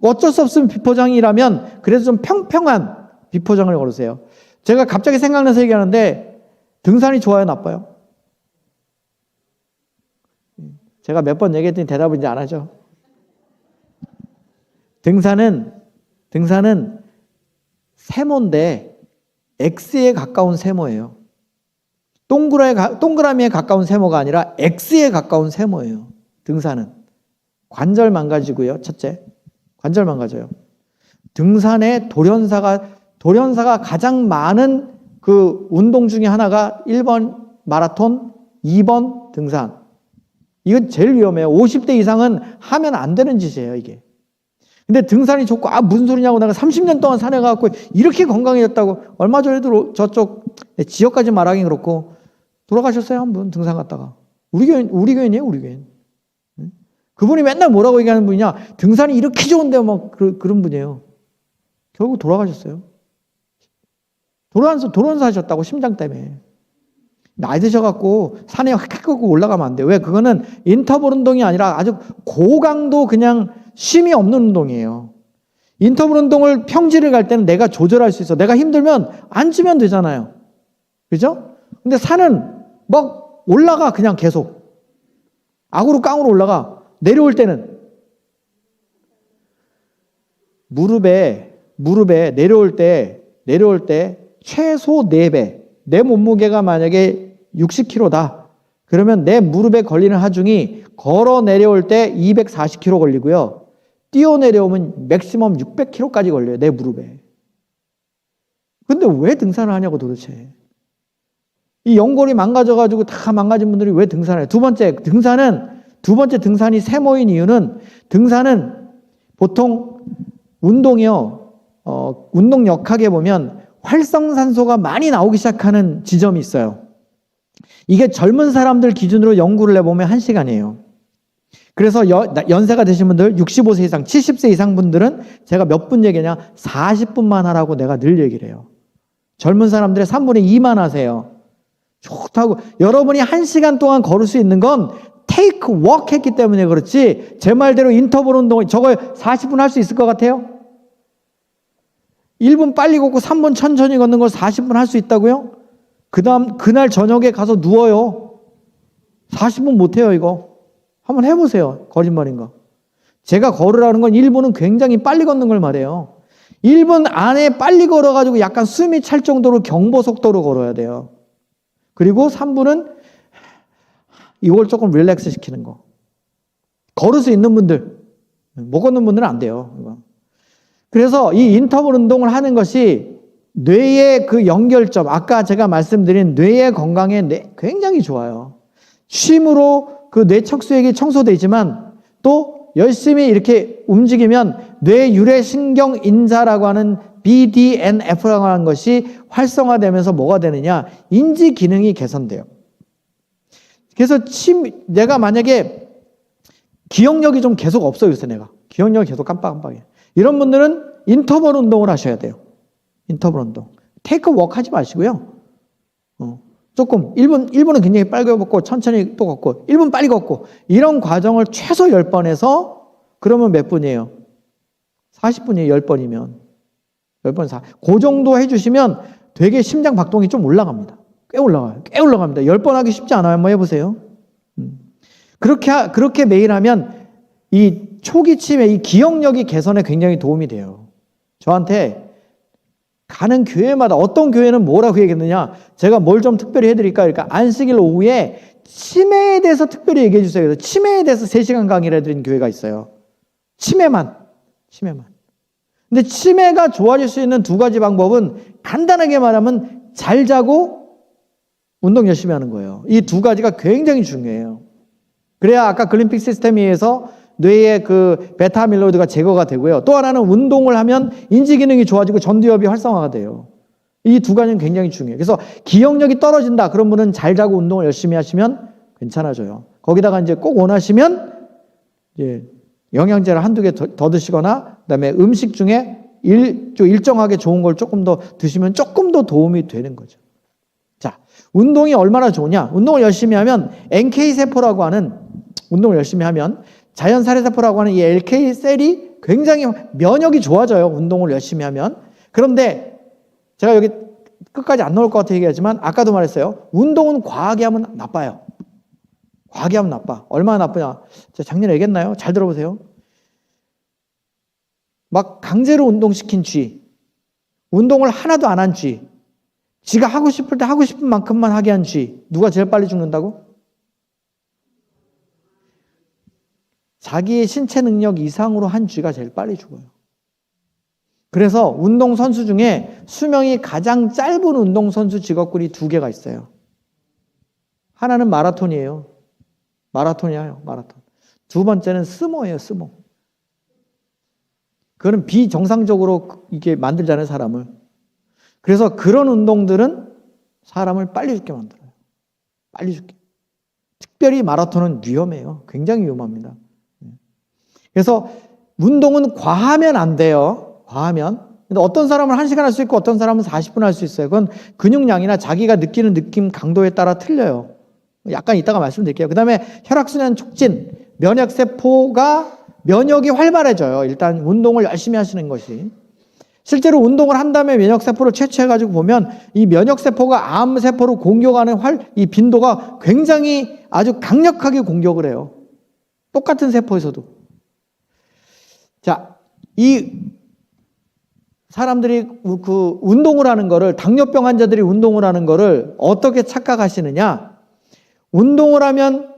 어쩔 수 없으면 비포장이라면 그래도 좀 평평한 비포장을 걸으세요. 제가 갑자기 생각나서 얘기하는데 등산이 좋아요, 나빠요? 제가 몇 번 얘기했더니 대답을 이제 안 하죠. 등산은 세모인데 X에 가까운 세모예요. 동그라미에 가까운 세모가 아니라 X에 가까운 세모예요. 등산은. 관절 망가지고요. 첫째. 관절 망가져요. 등산에 돌연사가 가장 많은 그 운동 중에 하나가 1번 마라톤, 2번 등산. 이건 제일 위험해요. 50대 이상은 하면 안 되는 짓이에요, 이게. 근데 등산이 좋고, 무슨 소리냐고 내가 30년 동안 산에 가갖고 이렇게 건강해졌다고. 얼마 전에도 저쪽 지역까지 말하기 그렇고, 돌아가셨어요, 한 분, 등산 갔다가. 우리 교인이에요, 우리 교인. 그분이 맨날 뭐라고 얘기하는 분이냐, 등산이 이렇게 좋은데 막 그런 분이에요. 결국 돌아가셨어요. 돌아서 하셨다고, 심장 때문에. 나이 드셔갖고 산에 확 걷고 올라가면 안 돼요. 왜? 그거는 인터벌 운동이 아니라 아주 고강도 그냥 쉼이 없는 운동이에요. 인터벌 운동을 평지를 갈 때는 내가 조절할 수 있어. 내가 힘들면 앉으면 되잖아요. 그죠? 근데 산은 막 올라가 그냥 계속. 악으로 깡으로 올라가. 내려올 때는 무릎에 내려올 때 최소 4배. 내 몸무게가 만약에 60kg다. 그러면 내 무릎에 걸리는 하중이 걸어 내려올 때 240kg 걸리고요. 뛰어 내려오면 맥시멈 600kg까지 걸려요. 내 무릎에. 근데 왜 등산을 하냐고 도대체. 이 연골이 망가져가지고 다 망가진 분들이 왜 등산을 해요? 두 번째 등산이 세모인 이유는 등산은 보통 운동이요. 운동 역학에 보면 활성산소가 많이 나오기 시작하는 지점이 있어요. 이게 젊은 사람들 기준으로 연구를 해보면 1시간이에요. 그래서 연세가 되신 분들 65세 이상, 70세 이상 분들은 제가 몇 분 얘기냐? 40분만 하라고 내가 늘 얘기를 해요. 젊은 사람들의 3분의 2만 하세요. 좋다고. 여러분이 1시간 동안 걸을 수 있는 건 테이크 워크 했기 때문에 그렇지, 제 말대로 인터벌 운동 저거 40분 할 수 있을 것 같아요? 1분 빨리 걷고 3분 천천히 걷는 걸 40분 할 수 있다고요? 그날 저녁에 가서 누워요. 40분 못해요, 이거. 한번 해보세요. 거짓말인가? 제가 걸으라는 건 1분은 굉장히 빨리 걷는 걸 말해요. 1분 안에 빨리 걸어가지고 약간 숨이 찰 정도로 경보 속도로 걸어야 돼요. 그리고 3분은 이걸 조금 릴렉스 시키는 거. 걸을 수 있는 분들, 못 걷는 분들은 안 돼요. 이거. 그래서 이 인터벌 운동을 하는 것이 뇌의 그 연결점, 아까 제가 말씀드린 뇌의 건강에 굉장히 좋아요. 쉼으로 그 뇌 척수액이 청소되지만 또 열심히 이렇게 움직이면 뇌 유래 신경 인자라고 하는 BDNF라고 하는 것이 활성화되면서 뭐가 되느냐? 인지 기능이 개선돼요. 그래서 내가 만약에 기억력이 좀 계속 없어요, 요새 내가. 기억력이 계속 깜빡깜빡해. 이런 분들은 인터벌 운동을 하셔야 돼요. 인터벌 운동. 테이크 워크 하지 마시고요. 조금 1분은 굉장히 빨리 걷고 천천히 또 걷고 1분 빨리 걷고 이런 과정을 최소 10번 해서 그러면 몇 분이에요? 40분이에요. 10번이면. 10번 4. 그 정도 해주시면 되게 심장 박동이 좀 올라갑니다. 꽤 올라가요. 꽤 올라갑니다. 10번 하기 쉽지 않아요. 한번 해보세요. 그렇게 매일 하면 이 초기 치매, 이 기억력이 개선에 굉장히 도움이 돼요. 저한테 가는 교회마다 어떤 교회는 뭐라고 얘기했느냐? 제가 뭘 좀 특별히 해드릴까? 그러니까 안식일 오후에 치매에 대해서 특별히 얘기해 주세요. 그래서 치매에 대해서 3시간 강의를 해드린 교회가 있어요. 치매만. 근데 치매가 좋아질 수 있는 2가지 방법은 간단하게 말하면 잘 자고 운동 열심히 하는 거예요. 이 2가지가 굉장히 중요해요. 그래야 아까 글림픽 시스템에 의해서 뇌의 그 베타 아밀로이드가 제거가 되고요. 또 하나는 운동을 하면 인지 기능이 좋아지고 전두엽이 활성화가 돼요. 이 2가지는 굉장히 중요해요. 그래서 기억력이 떨어진다. 그런 분은 잘 자고 운동을 열심히 하시면 괜찮아져요. 거기다가 이제 꼭 원하시면 이제 영양제를 1-2개 더 드시거나 그다음에 음식 중에 일정하게 좋은 걸 조금 더 드시면 조금 더 도움이 되는 거죠. 자, 운동이 얼마나 좋으냐? 운동을 열심히 하면 NK세포라고 하는, 운동을 열심히 하면 자연살해세포라고 하는 이 NK셀이 굉장히 면역이 좋아져요. 운동을 열심히 하면. 그런데 제가 여기 끝까지 안 나올 것 같아 얘기하지만 아까도 말했어요. 운동은 과하게 하면 나빠요. 과하게 하면 나빠. 얼마나 나쁘냐? 제가 작년에 얘기했나요? 잘 들어보세요. 막 강제로 운동시킨 쥐, 운동을 하나도 안 한 쥐, 지가 하고 싶을 때 하고 싶은 만큼만 하게 한 쥐, 누가 제일 빨리 죽는다고? 자기의 신체 능력 이상으로 한 쥐가 제일 빨리 죽어요. 그래서 운동선수 중에 수명이 가장 짧은 운동선수 직업군이 2개가 있어요. 하나는 마라톤이에요. 마라톤이에요. 마라톤. 2번째는 스모예요. 스모. 그거는 비정상적으로 이게 만들잖아요. 사람을. 그래서 그런 운동들은 사람을 빨리 죽게 만들어요. 빨리 죽게. 특별히 마라톤은 위험해요. 굉장히 위험합니다. 그래서 운동은 과하면 안 돼요. 과하면. 근데 어떤 사람은 1시간 할 수 있고 어떤 사람은 40분 할 수 있어요. 그건 근육량이나 자기가 느끼는 느낌 강도에 따라 틀려요. 약간 이따가 말씀드릴게요. 그 다음에 혈액순환 촉진, 면역세포가 면역이 활발해져요. 일단 운동을 열심히 하시는 것이. 실제로 운동을 한 다음에 면역세포를 채취해가지고 보면 이 면역세포가 암세포로 공격하는 이 빈도가 굉장히 아주 강력하게 공격을 해요. 똑같은 세포에서도. 자, 이 사람들이 그 운동을 하는 거를, 당뇨병 환자들이 운동을 하는 거를 어떻게 착각하시느냐? 운동을 하면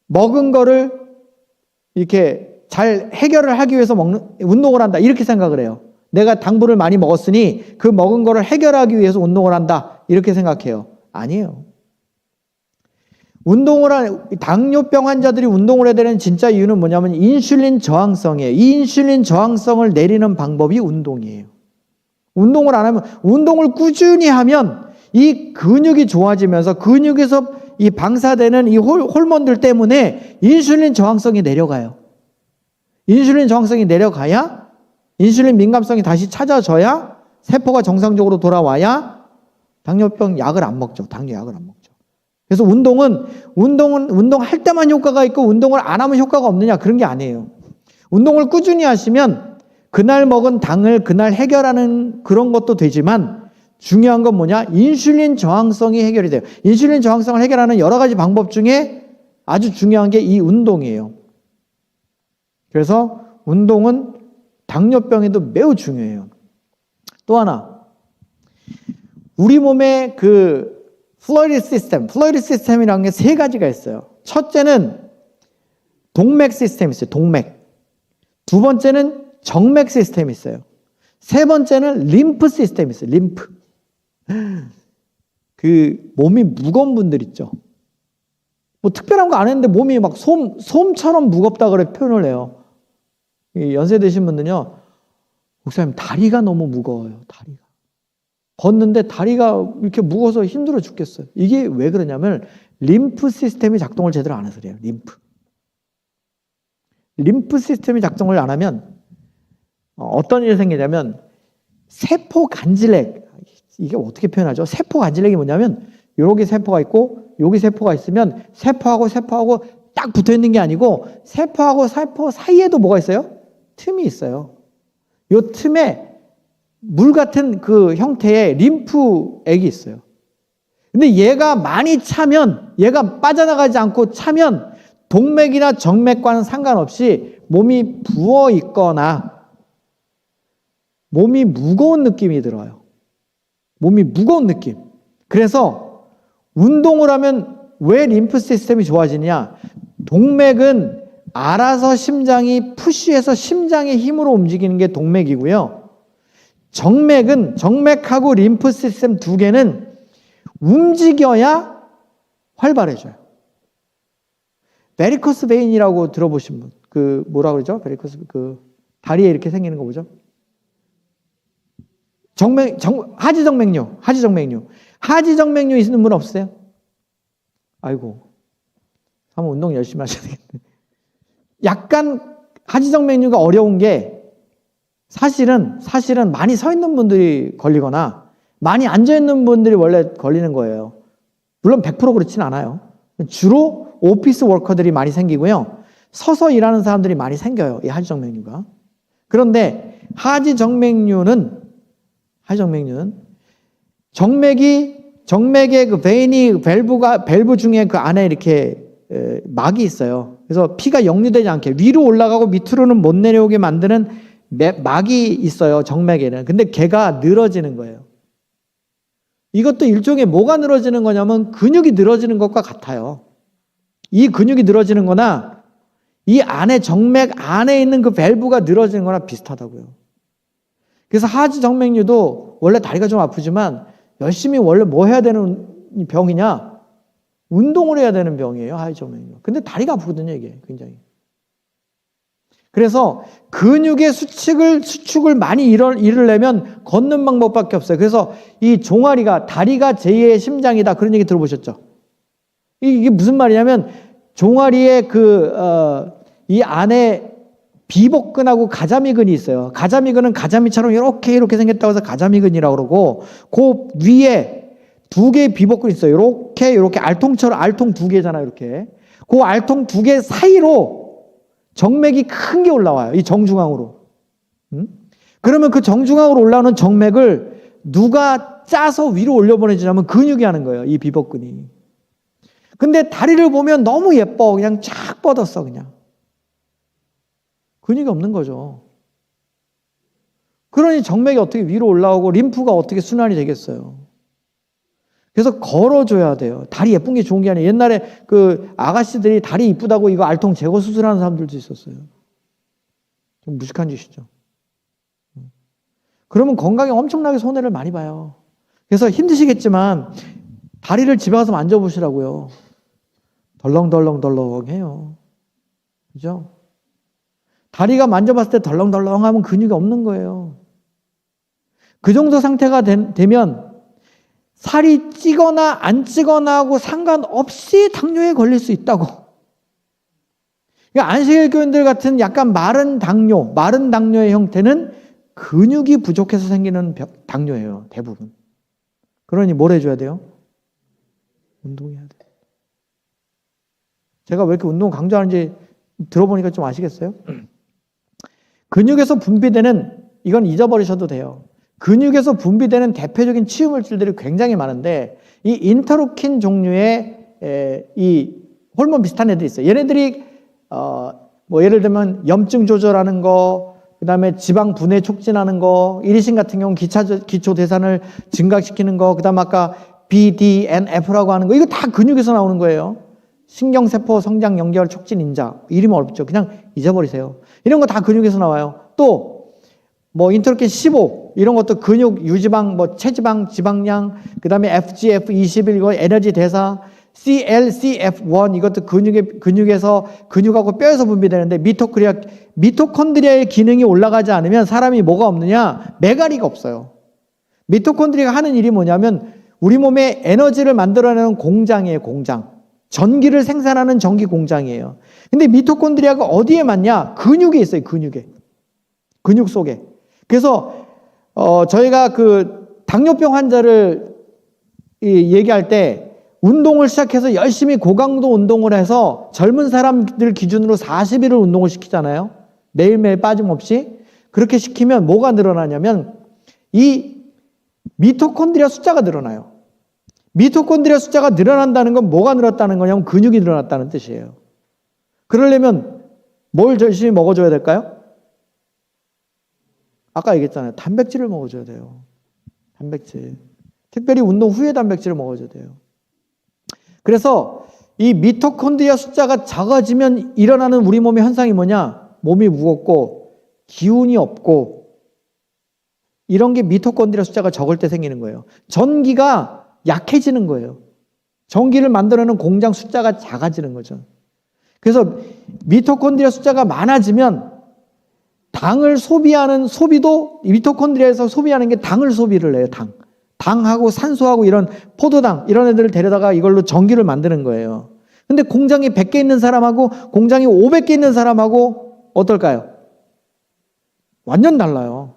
먹은 거를 이렇게 잘 해결을 하기 위해서 운동을 한다. 이렇게 생각을 해요. 내가 당분을 많이 먹었으니 그 먹은 거를 해결하기 위해서 운동을 한다. 이렇게 생각해요. 아니에요. 당뇨병 환자들이 운동을 해야 되는 진짜 이유는 뭐냐면 인슐린 저항성이에요. 이 인슐린 저항성을 내리는 방법이 운동이에요. 운동을 안 하면, 운동을 꾸준히 하면 이 근육이 좋아지면서 근육에서 이 방사되는 이 호르몬들 때문에 인슐린 저항성이 내려가요. 인슐린 저항성이 내려가야 인슐린 민감성이 다시 찾아져야 세포가 정상적으로 돌아와야 당뇨병 약을 안 먹죠. 당뇨 약을 안 먹죠. 그래서 운동할 때만 효과가 있고 운동을 안 하면 효과가 없느냐 그런 게 아니에요. 운동을 꾸준히 하시면 그날 먹은 당을 그날 해결하는 그런 것도 되지만 중요한 건 뭐냐? 인슐린 저항성이 해결이 돼요. 인슐린 저항성을 해결하는 여러 가지 방법 중에 아주 중요한 게 이 운동이에요. 그래서 운동은 당뇨병에도 매우 중요해요. 또 하나, 우리 몸의 그 플루이드 시스템이라는 게 세 가지가 있어요. 첫째는 동맥 시스템이 있어요. 동맥. 두 번째는 정맥 시스템이 있어요. 세 번째는 림프 시스템이 있어요. 림프. 그 몸이 무거운 분들 있죠. 뭐 특별한 거 안 했는데 몸이 막 솜처럼 무겁다 그래 표현을 해요. 연세 드신 분들은요, 목사님 다리가 너무 무거워요. 다리가. 걷는데 다리가 이렇게 무거워서 힘들어 죽겠어요. 이게 왜 그러냐면 림프 시스템이 작동을 제대로 안 해서 그래요. 림프 시스템이 작동을 안 하면 어떤 일이 생기냐면 세포 간질렉, 이게 어떻게 표현하죠? 세포 간질렉이 뭐냐면 여기 세포가 있고 여기 세포가 있으면 세포하고 딱 붙어 있는 게 아니고 세포하고 세포 사이에도 뭐가 있어요? 틈이 있어요. 이 틈에 물 같은 그 형태의 림프액이 있어요. 근데 얘가 많이 차면, 얘가 빠져나가지 않고 차면 동맥이나 정맥과는 상관없이 몸이 부어 있거나 몸이 무거운 느낌이 들어요. 몸이 무거운 느낌. 그래서 운동을 하면 왜 림프 시스템이 좋아지냐? 동맥은 알아서 심장이 푸시해서 심장의 힘으로 움직이는 게 동맥이고요. 정맥하고 림프 시스템 두 개는 움직여야 활발해져요. 베리코스 베인이라고 들어보신 분, 그 뭐라 그러죠? 베리코스 다리에 이렇게 생기는 거 뭐죠? 하지정맥류. 하지정맥류 있는 분 없어요? 아이고, 한번 운동 열심히 하셔야 되겠네. 약간 하지정맥류가 어려운 게 사실은 많이 서 있는 분들이 걸리거나 많이 앉아 있는 분들이 원래 걸리는 거예요. 물론 100% 그렇진 않아요. 주로 오피스 워커들이 많이 생기고요. 서서 일하는 사람들이 많이 생겨요. 이 하지정맥류가. 그런데 하지정맥류는 정맥의 그 밸브 중에 그 안에 이렇게 막이 있어요. 그래서 피가 역류되지 않게 위로 올라가고 밑으로는 못 내려오게 만드는 막이 있어요. 정맥에는. 근데 걔가 늘어지는 거예요. 이것도 일종의 뭐가 늘어지는 거냐면 근육이 늘어지는 것과 같아요. 이 근육이 늘어지는 거나 이 안에 정맥 안에 있는 그 밸브가 늘어지는 거나 비슷하다고요. 그래서 하지정맥류도 원래 다리가 좀 아프지만 열심히 원래 뭐 해야 되는 병이냐? 운동을 해야 되는 병이에요. 하지정맥류. 근데 다리가 아프거든요. 이게 굉장히. 그래서 근육의 수축을 많이 이루려면 걷는 방법밖에 없어요. 그래서 이 종아리가, 다리가 제2의 심장이다. 그런 얘기 들어보셨죠? 이게 무슨 말이냐면 종아리의 이 안에 비복근하고 가자미근이 있어요. 가자미근은 가자미처럼 이렇게 생겼다고 해서 가자미근이라고 그러고 그 위에 두 개의 비복근이 있어요. 이렇게 알통 두 개잖아요. 이렇게. 그 알통 두 개 사이로 정맥이 큰 게 올라와요. 이 정중앙으로. 그러면 그 정중앙으로 올라오는 정맥을 누가 짜서 위로 올려보내주냐면 근육이 하는 거예요. 이 비복근이. 근데 다리를 보면 너무 예뻐. 그냥 쫙 뻗었어. 그냥. 근육이 없는 거죠. 그러니 정맥이 어떻게 위로 올라오고 림프가 어떻게 순환이 되겠어요. 그래서 걸어줘야 돼요. 다리 예쁜 게 좋은 게 아니에요. 옛날에 그 아가씨들이 다리 이쁘다고 이거 알통 제거 수술하는 사람들도 있었어요. 좀 무식한 짓이죠. 그러면 건강에 엄청나게 손해를 많이 봐요. 그래서 힘드시겠지만 다리를 집에 가서 만져보시라고요. 덜렁덜렁 해요. 그죠? 다리가 만져봤을 때 덜렁덜렁하면 근육이 없는 거예요. 그 정도 상태가 되면 살이 찌거나 안 찌거나 하고 상관없이 당뇨에 걸릴 수 있다고. 그러니까 안식일 교인들 같은 약간 마른 당뇨의 형태는 근육이 부족해서 생기는 당뇨예요, 대부분. 그러니 뭘 해줘야 돼요? 운동해야 돼요. 제가 왜 이렇게 운동 강조하는지 들어보니까 좀 아시겠어요? 근육에서 분비되는, 이건 잊어버리셔도 돼요. 근육에서 분비되는 대표적인 치유물질들이 굉장히 많은데, 이 인터루킨 종류의 이 호르몬 비슷한 애들이 있어요. 얘네들이 뭐 예를 들면 염증 조절하는 거, 그 다음에 지방 분해 촉진하는 거, 이리신 같은 경우는 기초 대사를 증가시키는 거, 그 다음 아까 BDNF라고 하는 거, 이거 다 근육에서 나오는 거예요. 신경세포 성장 연결 촉진 인자. 이름 어렵죠. 그냥 잊어버리세요. 이런 거 다 근육에서 나와요. 또 뭐 인터루킨 15 이런 것도 근육 유지방, 뭐 체지방, 지방량, 그 다음에 FGF21 이거 에너지 대사, CLCF1 이것도 근육에서 근육하고 뼈에서 분비되는데, 미토콘드리아의 기능이 올라가지 않으면 사람이 뭐가 없느냐? 메가리가 없어요. 미토콘드리아가 하는 일이 뭐냐면 우리 몸에 에너지를 만들어내는 공장이에요. 공장. 전기를 생산하는 전기 공장이에요. 근데 미토콘드리아가 어디에 많냐? 근육에 있어요. 근육 속에. 그래서 저희가 그 당뇨병 환자를 얘기할 때 운동을 시작해서 열심히 고강도 운동을 해서 젊은 사람들 기준으로 40일을 운동을 시키잖아요. 매일매일 빠짐없이. 그렇게 시키면 뭐가 늘어나냐면 이 미토콘드리아 숫자가 늘어나요. 미토콘드리아 숫자가 늘어난다는 건 뭐가 늘었다는 거냐면 근육이 늘어났다는 뜻이에요. 그러려면 뭘 열심히 먹어줘야 될까요? 아까 얘기했잖아요. 단백질을 먹어줘야 돼요. 단백질. 특별히 운동 후에 단백질을 먹어줘야 돼요. 그래서 이 미토콘드리아 숫자가 작아지면 일어나는 우리 몸의 현상이 뭐냐? 몸이 무겁고 기운이 없고, 이런 게 미토콘드리아 숫자가 적을 때 생기는 거예요. 전기가 약해지는 거예요. 전기를 만들어내는 공장 숫자가 작아지는 거죠. 그래서 미토콘드리아 숫자가 많아지면 당을 소비하는 소비도, 미토콘드리아에서 소비하는 게 당을 소비를 해요. 당하고 산소하고 이런 포도당 이런 애들을 데려다가 이걸로 전기를 만드는 거예요. 근데 공장이 100개 있는 사람하고 공장이 500개 있는 사람하고 어떨까요? 완전 달라요.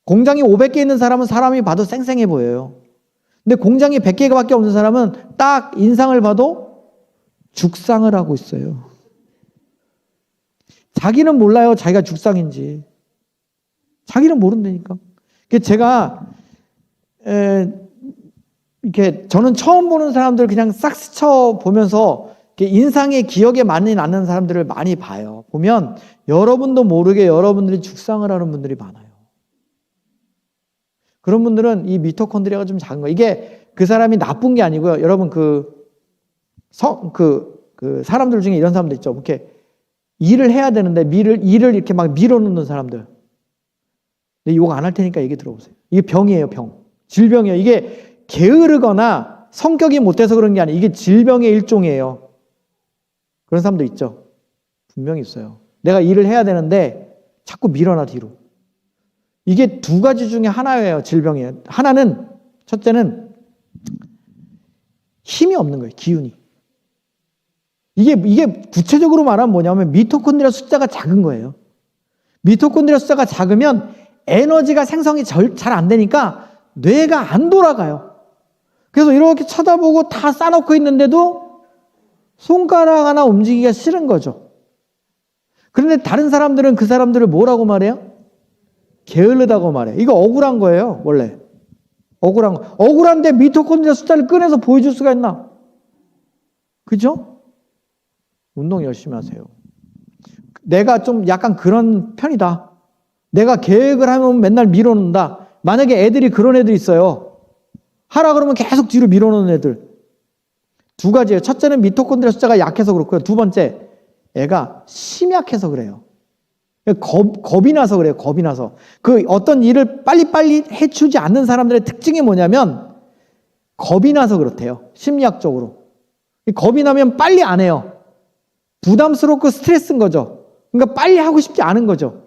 공장이 500개 있는 사람은 사람이 봐도 쌩쌩해 보여요. 근데 공장이 100개밖에 없는 사람은 딱 인상을 봐도 죽상을 하고 있어요. 자기는 몰라요. 자기가 죽상인지. 자기는 모른다니까. 제가 이렇게 저는 처음 보는 사람들 그냥 싹 스쳐 보면서 인상에 기억에 많이 남는 사람들을 많이 봐요. 보면 여러분도 모르게 여러분들이 죽상을 하는 분들이 많아요. 그런 분들은 이 미토콘드리아가 좀 작은 거예요. 이게 그 사람이 나쁜 게 아니고요. 여러분 사람들 중에 이런 사람들 있죠. 이렇게 일을 해야 되는데 일을 이렇게 막 밀어놓는 사람들. 욕 안 할 테니까 얘기 들어보세요. 이게 병이에요, 병. 질병이에요. 이게 게으르거나 성격이 못돼서 그런 게 아니에요. 이게 질병의 일종이에요. 그런 사람도 있죠. 분명히 있어요. 내가 일을 해야 되는데 자꾸 밀어놔 뒤로. 이게 두 가지 중에 하나예요. 질병이에요. 하나는, 첫째는 힘이 없는 거예요. 기운이. 이게 구체적으로 말하면 뭐냐면 미토콘드리아 숫자가 작은 거예요. 미토콘드리아 숫자가 작으면 에너지가 생성이 잘 안 되니까 뇌가 안 돌아가요. 그래서 이렇게 쳐다보고 다 싸놓고 있는데도 손가락 하나 움직이기가 싫은 거죠. 그런데 다른 사람들은 그 사람들을 뭐라고 말해요? 게을르다고 말해요. 이거 억울한 거예요, 원래. 억울한 거. 억울한데 미토콘드리아 숫자를 꺼내서 보여줄 수가 있나? 그죠? 운동 열심히 하세요. 내가 좀 약간 그런 편이다. 내가 계획을 하면 맨날 밀어놓는다. 만약에 애들이 그런 애들 있어요. 하라 그러면 계속 뒤로 밀어놓는 애들. 두 가지예요. 첫째는 미토콘드리아 숫자가 약해서 그렇고요. 두 번째, 애가 심약해서 그래요. 겁이 나서 그래요. 겁이 나서. 어떤 일을 빨리빨리 해주지 않는 사람들의 특징이 뭐냐면 겁이 나서 그렇대요. 심리학적으로. 겁이 나면 빨리 안 해요. 부담스럽고 스트레스인 거죠. 그러니까 빨리 하고 싶지 않은 거죠.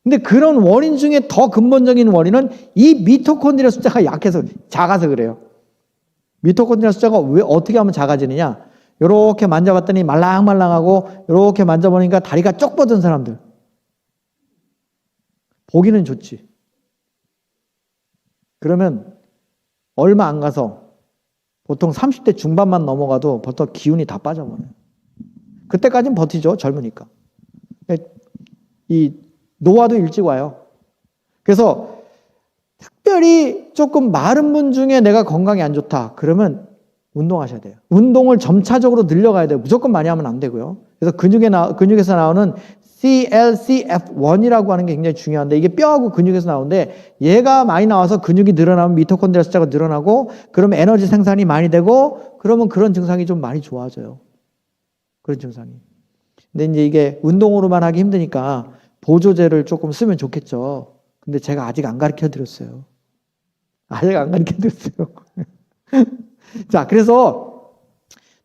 근데 그런 원인 중에 더 근본적인 원인은 이 미토콘드리아 숫자가 약해서, 작아서 그래요. 미토콘드리아 숫자가 왜 어떻게 하면 작아지느냐? 요렇게 만져봤더니 말랑말랑하고 요렇게 만져보니까 다리가 쪽 뻗은 사람들. 보기는 좋지. 그러면 얼마 안 가서 보통 30대 중반만 넘어가도 보통 기운이 다 빠져버려요. 그때까지는 버티죠. 젊으니까. 이 노화도 일찍 와요. 그래서 특별히 조금 마른 분 중에 내가 건강이 안 좋다. 그러면 운동하셔야 돼요. 운동을 점차적으로 늘려가야 돼요. 무조건 많이 하면 안 되고요. 그래서 근육에서 나오는 CLCF1이라고 하는 게 굉장히 중요한데, 이게 뼈하고 근육에서 나오는데, 얘가 많이 나와서 근육이 늘어나면 미토콘드리아 숫자가 늘어나고, 그러면 에너지 생산이 많이 되고, 그러면 그런 증상이 좀 많이 좋아져요. 그런 증상이. 근데 이제 이게 운동으로만 하기 힘드니까 보조제를 조금 쓰면 좋겠죠. 근데 제가 아직 안 가르쳐 드렸어요. 아직 안 가르쳐 드렸어요. 자, 그래서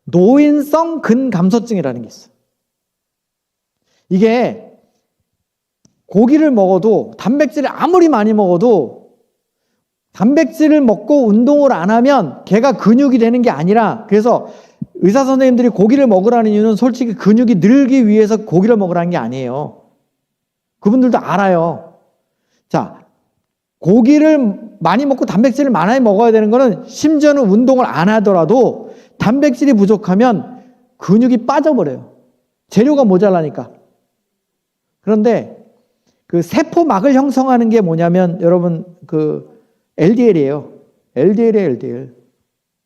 노인성 근감소증이라는 게 있어요. 이게 고기를 먹어도, 단백질을 아무리 많이 먹어도 단백질을 먹고 운동을 안 하면 걔가 근육이 되는 게 아니라, 그래서 의사 선생님들이 고기를 먹으라는 이유는 솔직히 근육이 늘기 위해서 고기를 먹으라는 게 아니에요. 그분들도 알아요. 자, 고기를 많이 먹고 단백질을 많이 먹어야 되는 거는, 심지어는 운동을 안 하더라도 단백질이 부족하면 근육이 빠져버려요. 재료가 모자라니까. 그런데 그 세포막을 형성하는 게 뭐냐면, 여러분 그 LDL이에요. LDL이에요, LDL.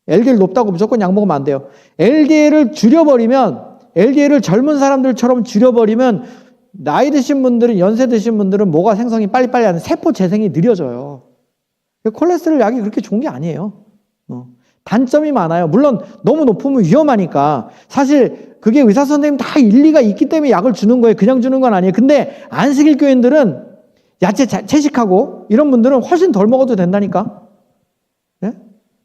LDL 높다고 무조건 약 먹으면 안 돼요. LDL을 줄여버리면, LDL을 젊은 사람들처럼 줄여버리면, 나이 드신 분들은, 연세 드신 분들은 뭐가 생성이 빨리빨리 하는, 세포 재생이 느려져요. 콜레스테롤 약이 그렇게 좋은 게 아니에요. 단점이 많아요. 물론 너무 높으면 위험하니까. 사실 그게 의사 선생님 다 일리가 있기 때문에 약을 주는 거예요. 그냥 주는 건 아니에요. 근데 안식일 교인들은 야채 채식하고 이런 분들은 훨씬 덜 먹어도 된다니까. 네?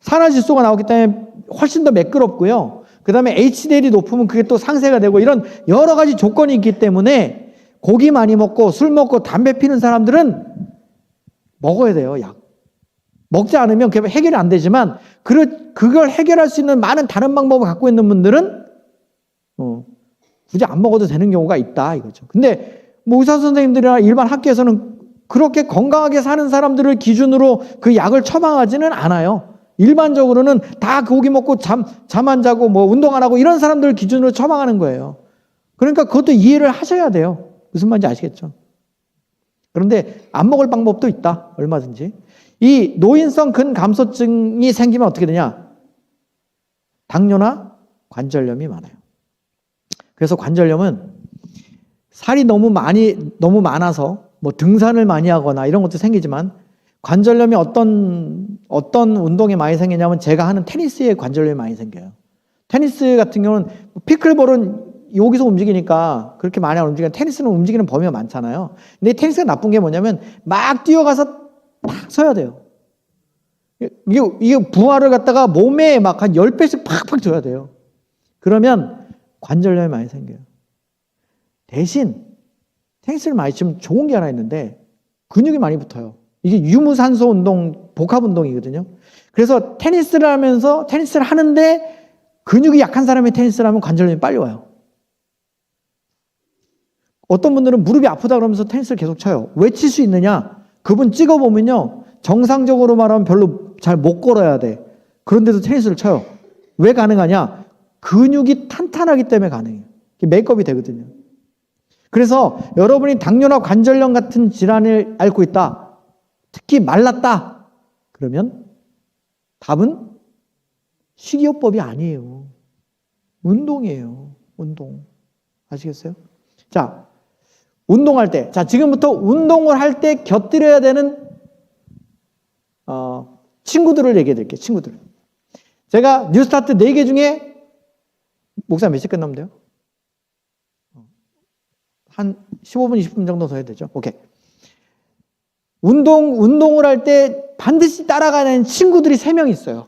산화질소가 나오기 때문에 훨씬 더 매끄럽고요. 그 다음에 HDL이 높으면 그게 또 상쇄가 되고, 이런 여러 가지 조건이 있기 때문에 고기 많이 먹고 술 먹고 담배 피는 사람들은 먹어야 돼요, 약. 먹지 않으면 그게 해결이 안 되지만, 그걸 해결할 수 있는 많은 다른 방법을 갖고 있는 분들은 굳이 안 먹어도 되는 경우가 있다, 이거죠. 근데 뭐 의사 선생님들이나 일반 학계에서는 그렇게 건강하게 사는 사람들을 기준으로 그 약을 처방하지는 않아요. 일반적으로는 다 고기 먹고 잠 안 자고 뭐 운동 안 하고 이런 사람들을 기준으로 처방하는 거예요. 그러니까 그것도 이해를 하셔야 돼요. 무슨 말인지 아시겠죠? 그런데 안 먹을 방법도 있다, 얼마든지. 이 노인성 근감소증이 생기면 어떻게 되냐? 당뇨나 관절염이 많아요. 그래서 관절염은 살이 너무 많아서 뭐 등산을 많이 하거나 이런 것도 생기지만, 관절염이 어떤 운동에 많이 생기냐면, 제가 하는 테니스에 관절염이 많이 생겨요. 테니스 같은 경우는 피클볼은 여기서 움직이니까 그렇게 많이 안 움직이는, 테니스는 움직이는 범위가 많잖아요. 근데 테니스가 나쁜 게 뭐냐면, 막 뛰어가서 팍 서야 돼요. 이게 부하를 갖다가 몸에 막 한 10배씩 팍팍 줘야 돼요. 그러면 관절염이 많이 생겨요. 대신 테니스를 많이 치면 좋은 게 하나 있는데, 근육이 많이 붙어요. 이게 유무산소 운동, 복합 운동이거든요. 그래서 테니스를 하는데 근육이 약한 사람이 테니스를 하면 관절염이 빨리 와요. 어떤 분들은 무릎이 아프다 그러면서 테니스를 계속 쳐요. 왜 칠 수 있느냐? 그분 찍어보면요, 정상적으로 말하면 별로 잘 못 걸어야 돼. 그런데도 테니스를 쳐요. 왜 가능하냐? 근육이 탄탄하기 때문에 가능해요. 메이크업이 되거든요. 그래서 여러분이 당뇨나 관절염 같은 질환을 앓고 있다, 특히 말랐다, 그러면 답은 식이요법이 아니에요. 운동이에요. 운동. 아시겠어요? 자, 운동할 때, 자, 지금부터 운동을 할 때 곁들여야 되는 친구들을 얘기해 드릴게요. 친구들. 제가 뉴스타트 4개 중에, 목사님 몇 시 끝나면 돼요? 한 15분, 20분 정도 더 해야 되죠? 오케이. 운동을 할 때 반드시 따라가는 친구들이 3명 있어요.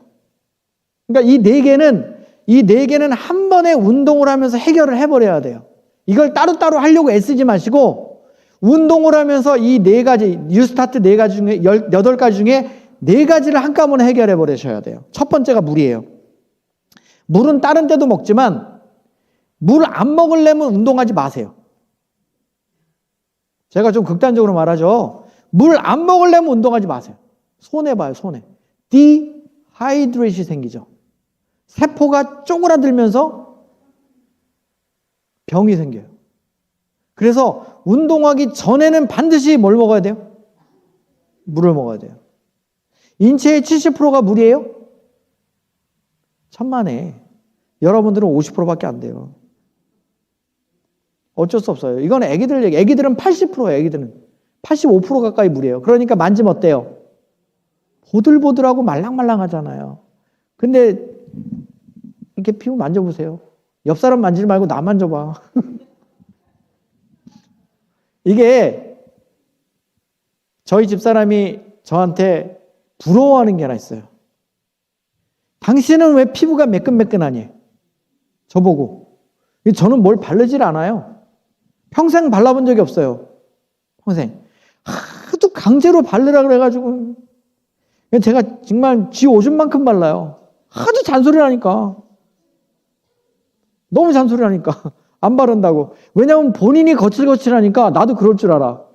그러니까 이 4개는 한 번에 운동을 하면서 해결을 해버려야 돼요. 이걸 따로따로 하려고 애쓰지 마시고, 운동을 하면서 이 4가지, 뉴스타트 4가지 중에, 18가지 중에 4가지를 한꺼번에 해결해 버리셔야 돼요. 첫 번째가 물이에요. 물은 다른 때도 먹지만 물 안 먹으려면 운동하지 마세요. 제가 좀 극단적으로 말하죠. 물 안 먹으려면 운동하지 마세요. 손해봐요, 손해. 디하이드레이션이 생기죠. 세포가 쪼그라들면서 병이 생겨요. 그래서 운동하기 전에는 반드시 뭘 먹어야 돼요? 물을 먹어야 돼요. 인체의 70%가 물이에요? 천만에. 여러분들은 50%밖에 안 돼요. 어쩔 수 없어요. 이건 애기들 얘기. 애기들은 80%예요. 애기들은 85% 가까이 물이에요. 그러니까 만지면 어때요? 보들보들하고 말랑말랑하잖아요. 근데 이렇게 피부 만져보세요. 옆 사람 만지지 말고 나 만져봐. 이게 저희 집사람이 저한테 부러워하는 게 하나 있어요. 당신은 왜 피부가 매끈매끈하니? 저보고. 저는 뭘 바르질 않아요. 평생 발라본 적이 없어요. 평생. 하도 강제로 바르라 그래가지고 제가 정말 쥐 오줌만큼 발라요. 하도 잔소리를 하니까. 너무 잔소리를 하니까 안 바른다고. 왜냐하면 본인이 거칠거칠하니까 나도 그럴 줄 알아.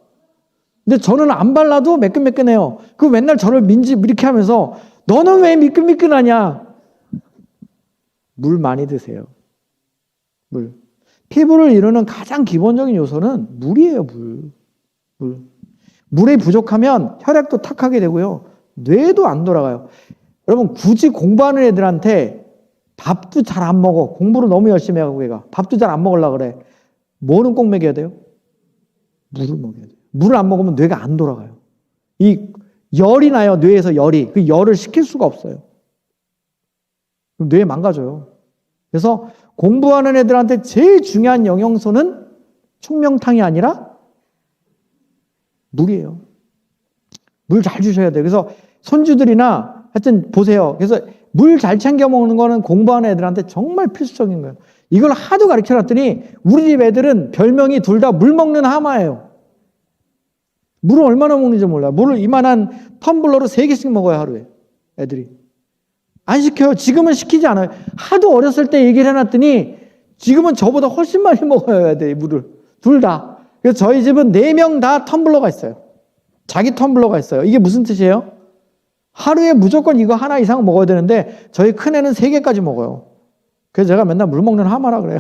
근데 저는 안 발라도 매끈매끈해요. 그 맨날 저를 이렇게 하면서 너는 왜 미끈미끈하냐? 물 많이 드세요. 물. 피부를 이루는 가장 기본적인 요소는 물이에요, 물. 물이 부족하면 혈액도 탁하게 되고요. 뇌도 안 돌아가요. 여러분, 굳이 공부하는 애들한테 밥도 잘 안 먹어. 공부를 너무 열심히 하고 얘가. 밥도 잘 안 먹으려고 그래. 뭐는 꼭 먹여야 돼요? 물을 먹여야 돼요. 물을 안 먹으면 뇌가 안 돌아가요. 이 열이 나요, 뇌에서 열이. 그 열을 식힐 수가 없어요. 그럼 뇌 망가져요. 그래서 공부하는 애들한테 제일 중요한 영양소는 총명탕이 아니라 물이에요. 물 잘 주셔야 돼요. 그래서 손주들이나 하여튼 보세요. 그래서 물 잘 챙겨 먹는 거는 공부하는 애들한테 정말 필수적인 거예요. 이걸 하도 가르쳐 놨더니 우리 집 애들은 별명이 둘 다 물 먹는 하마예요. 물을 얼마나 먹는지 몰라요. 물을 이만한 텀블러로 3개씩 먹어요, 하루에. 애들이. 안 시켜요. 지금은 시키지 않아요. 하도 어렸을 때 얘기를 해놨더니 지금은 저보다 훨씬 많이 먹어야 돼, 물을. 둘 다. 그래서 저희 집은 4명 다 텀블러가 있어요. 자기 텀블러가 있어요. 이게 무슨 뜻이에요? 하루에 무조건 이거 하나 이상 먹어야 되는데 저희 큰애는 3개까지 먹어요. 그래서 제가 맨날 물 먹는 하마라 그래요.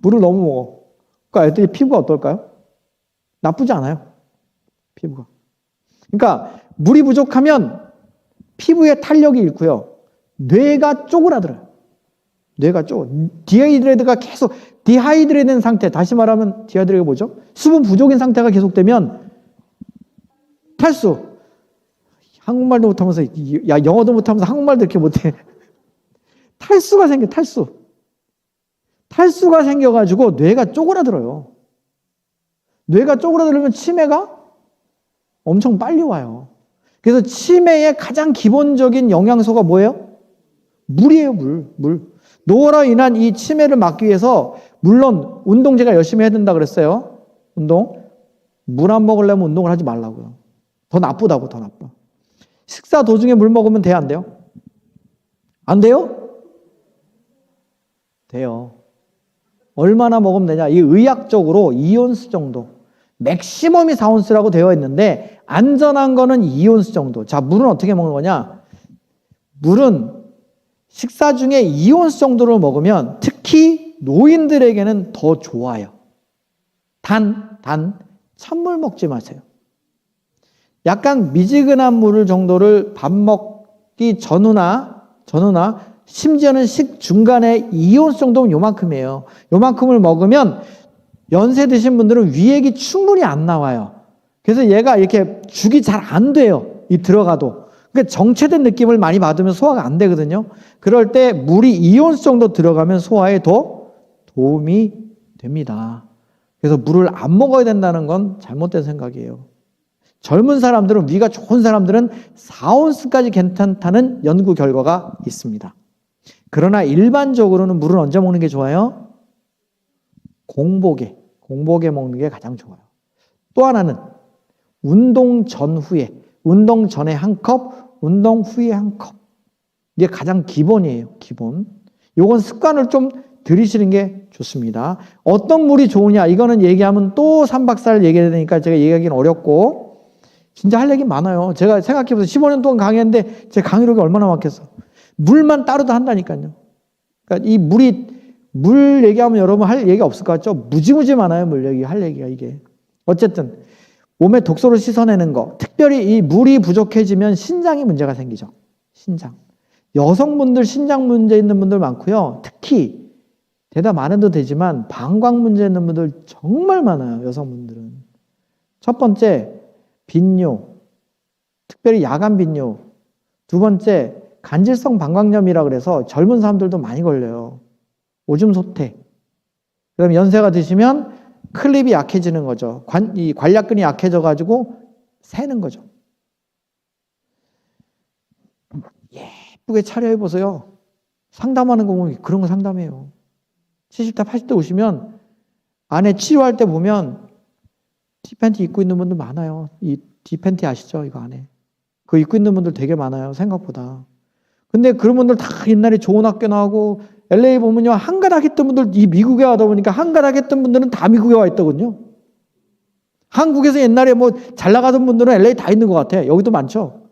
물을 너무 먹어. 그러니까 애들이 피부가 어떨까요? 나쁘지 않아요. 피부가. 그러니까 물이 부족하면 피부에 탄력이 잃고요. 뇌가 쪼그라들어요. 뇌가 디하이드레이드가 계속 디하이드레이드 된 상태, 다시 말하면 디하이드레이드가 뭐죠? 수분 부족인 상태가 계속되면 탈수. 한국말도 못하면서 영어도 못하면서 한국말도 이렇게 못해. 탈수가 생겨. 탈수가 생겨가지고 뇌가 쪼그라들어요. 뇌가 쪼그라들면 치매가 엄청 빨리 와요. 그래서 치매의 가장 기본적인 영양소가 뭐예요? 물이에요, 물. 노화로 인한 이 치매를 막기 위해서 물론 운동 제가 열심히 해야 된다 그랬어요. 운동. 물 안 먹으려면 운동을 하지 말라고요. 더 나쁘다고, 더 나빠. 식사 도중에 물 먹으면 돼요, 안 돼요? 안 돼요? 돼요. 얼마나 먹으면 되냐? 이 의학적으로 2온스 정도. 맥시멈이 4온스라고 되어 있는데 안전한 거는 2온스 정도. 자, 물은 어떻게 먹는 거냐? 물은 식사 중에 2온스 정도를 먹으면 특히 노인들에게는 더 좋아요. 단 찬물 먹지 마세요. 약간 미지근한 물 정도를 밥 먹기 전후나 심지어는 중간에 2온스 정도면 요만큼이에요. 요만큼을 먹으면 연세 드신 분들은 위액이 충분히 안 나와요. 그래서 얘가 이렇게 죽이 잘 안 돼요. 이 들어가도. 그러니까 정체된 느낌을 많이 받으면 소화가 안 되거든요. 그럴 때 물이 2온스 정도 들어가면 소화에 더 도움이 됩니다. 그래서 물을 안 먹어야 된다는 건 잘못된 생각이에요. 젊은 사람들은, 위가 좋은 사람들은 4온스까지 괜찮다는 연구 결과가 있습니다. 그러나 일반적으로는 물을 언제 먹는 게 좋아요? 공복에 먹는 게 가장 좋아요. 또 하나는 운동 전후에, 운동 전에 한 컵, 운동 후에 한 컵. 이게 가장 기본이에요. 기본. 요건 습관을 좀 들이시는 게 좋습니다. 어떤 물이 좋으냐? 이거는 얘기하면 또 3박 4일 얘기해야 되니까 제가 얘기하기는 어렵고, 진짜 할 얘기 많아요. 제가 생각해보세요. 15년 동안 강의했는데 제 강의록이 얼마나 많겠어. 물만 따로도 한다니까요. 그러니까 이 물 얘기하면 여러분 할 얘기가 없을 것 같죠? 무지무지 많아요. 물 얘기, 할 얘기가 이게. 어쨌든 몸에 독소를 씻어내는 거, 특별히 이 물이 부족해지면 신장에 문제가 생기죠. 신장. 여성분들 신장 문제 있는 분들 많고요. 특히 대답 안 해도 되지만 방광 문제 있는 분들 정말 많아요. 여성분들은. 첫 번째, 빈뇨. 특별히 야간 빈뇨. 두 번째, 간질성 방광염이라 그래서 젊은 사람들도 많이 걸려요. 오줌 소태. 그럼 연세가 드시면 클립이 약해지는 거죠. 이 관략근이 약해져가지고 새는 거죠. 예쁘게 차려입어서요. 상담하는 거 보면 그런 거 상담해요. 70대, 80대 오시면 안에 치료할 때 보면 티팬티 입고 있는 분들 많아요. 이 티팬티 아시죠? 이거 안에. 그거 입고 있는 분들 되게 많아요. 생각보다. 근데 그런 분들 다 옛날에 좋은 학교 나오고 LA 보면요. 한가닥 했던 분들 이 미국에 와다 보니까 한가닥 했던 분들은 다 미국에 와 있더군요. 한국에서 옛날에 뭐 잘 나가던 분들은 LA 다 있는 것 같아. 여기도 많죠.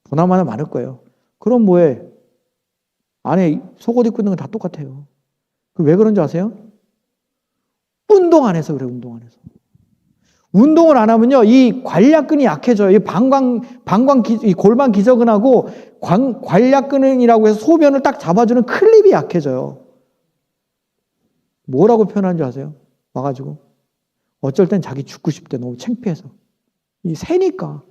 보나마나 많을 거예요. 그럼 뭐해? 안에 속옷 입고 있는 건 다 똑같아요. 왜 그런 줄 아세요? 운동 안 해서 그래. 운동 안 해서. 운동을 안 하면요, 이 관략근이 약해져요. 이 이 골반 기저근하고 관략근이라고 해서 소변을 딱 잡아주는 클립이 약해져요. 뭐라고 표현하는 줄 아세요? 와가지고. 어쩔 땐 자기 죽고 싶대. 너무 창피해서. 이 새니까.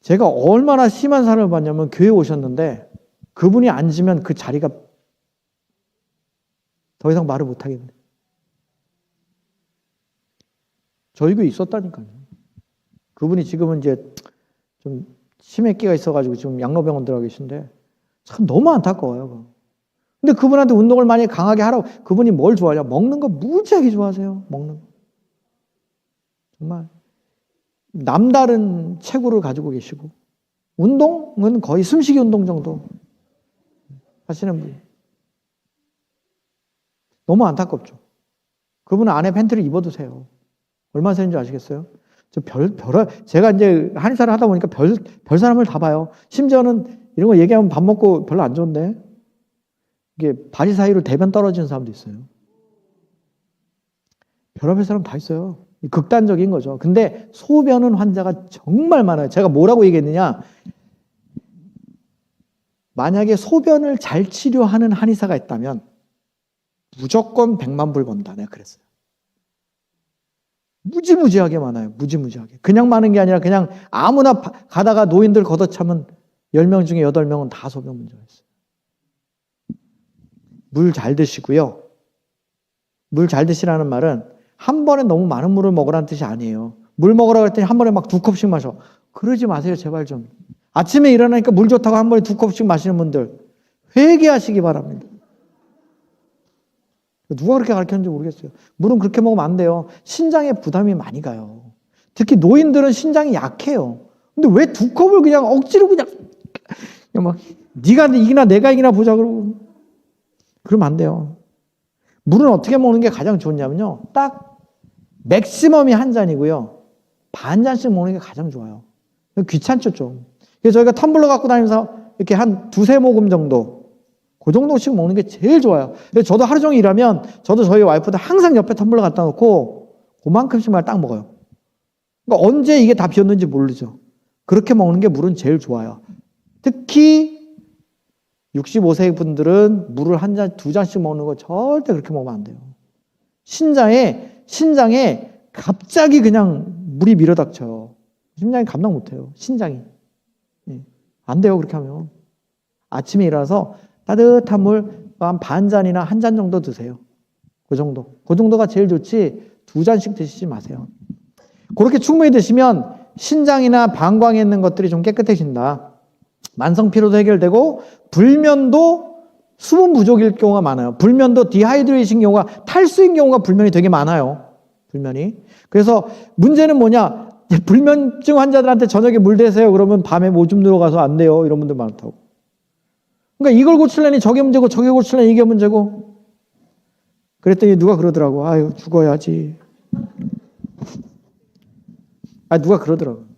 제가 얼마나 심한 사람을 봤냐면 교회 오셨는데 그분이 앉으면 그 자리가 더 이상 말을 못 하겠네. 저희 교회 있었다니까요. 그분이 지금은 이제 좀 치매기가 있어가지고 지금 양로병원 들어가 계신데 참 너무 안타까워요. 근데 그분한테 운동을 많이 강하게 하라고. 그분이 뭘 좋아하냐? 먹는 거 무지하게 좋아하세요. 먹는 거. 정말 남다른 체구를 가지고 계시고 운동은 거의 숨쉬기 운동 정도 하시는 분. 너무 안타깝죠. 그분은 안에 팬티를 입어두세요. 얼마나 세는지 아시겠어요? 제가 이제 한의사를 하다 보니까 별 사람을 다 봐요. 심지어는 이런 거 얘기하면 밥 먹고 별로 안 좋은데, 이게 바지 사이로 대변 떨어지는 사람도 있어요. 별의별 사람 다 있어요. 극단적인 거죠. 근데 소변은 환자가 정말 많아요. 제가 뭐라고 얘기했느냐. 만약에 소변을 잘 치료하는 한의사가 있다면 무조건 100만 불 번다. 내가 그랬어요. 무지무지하게 많아요. 무지무지하게. 그냥 많은 게 아니라 그냥 아무나 가다가 노인들 걷어차면 10명 중에 8명은 다 소변 문제가 있어요. 물 잘 드시고요. 물 잘 드시라는 말은 한 번에 너무 많은 물을 먹으라는 뜻이 아니에요. 물 먹으라고 했더니 한 번에 막 2컵씩 마셔. 그러지 마세요. 제발 좀. 아침에 일어나니까 물 좋다고 한 번에 2컵씩 마시는 분들 회개하시기 바랍니다. 누가 그렇게 가르쳤는지 모르겠어요. 물은 그렇게 먹으면 안 돼요. 신장에 부담이 많이 가요. 특히 노인들은 신장이 약해요. 근데 왜 2컵을 그냥 억지로 그냥 막 네가 이기나 내가 이기나 보자 그러고 그러면 안 돼요. 물은 어떻게 먹는 게 가장 좋냐면요. 딱 맥시멈이 한 잔이고요. 반 잔씩 먹는 게 가장 좋아요. 귀찮죠 좀. 그래서 저희가 텀블러 갖고 다니면서 이렇게 한 2-3모금 정도 그 정도씩 먹는 게 제일 좋아요. 근데 저도 하루 종일 일하면 저도 저희 와이프도 항상 옆에 텀블러 갖다 놓고 그만큼씩만 딱 먹어요. 그러니까 언제 이게 다 비었는지 모르죠. 그렇게 먹는 게 물은 제일 좋아요. 특히 65세 분들은 물을 한 잔, 2잔씩 먹는 거 절대 그렇게 먹으면 안 돼요. 신장에 갑자기 그냥 물이 밀어닥쳐요. 심장이 감당 못 해요. 신장이. 안 돼요. 그렇게 하면. 아침에 일어나서 따뜻한 물 한 반 잔이나 한 잔 정도 드세요. 그 정도. 그 정도가 제일 좋지 2잔씩 드시지 마세요. 그렇게 충분히 드시면 신장이나 방광에 있는 것들이 좀 깨끗해진다. 만성 피로도 해결되고 불면도 수분 부족일 경우가 많아요. 불면도 디하이드레이션 경우가 탈수인 경우가 불면이 되게 많아요. 불면이. 그래서 문제는 뭐냐? 불면증 환자들한테 저녁에 물 대세요. 그러면 밤에 오줌 들어가서 안 돼요. 이런 분들 많다고. 그러니까 이걸 고치려니 저게 문제고 저게 고치려니 이게 문제고. 그랬더니 누가 그러더라고. 아유, 죽어야지. 누가 그러더라고.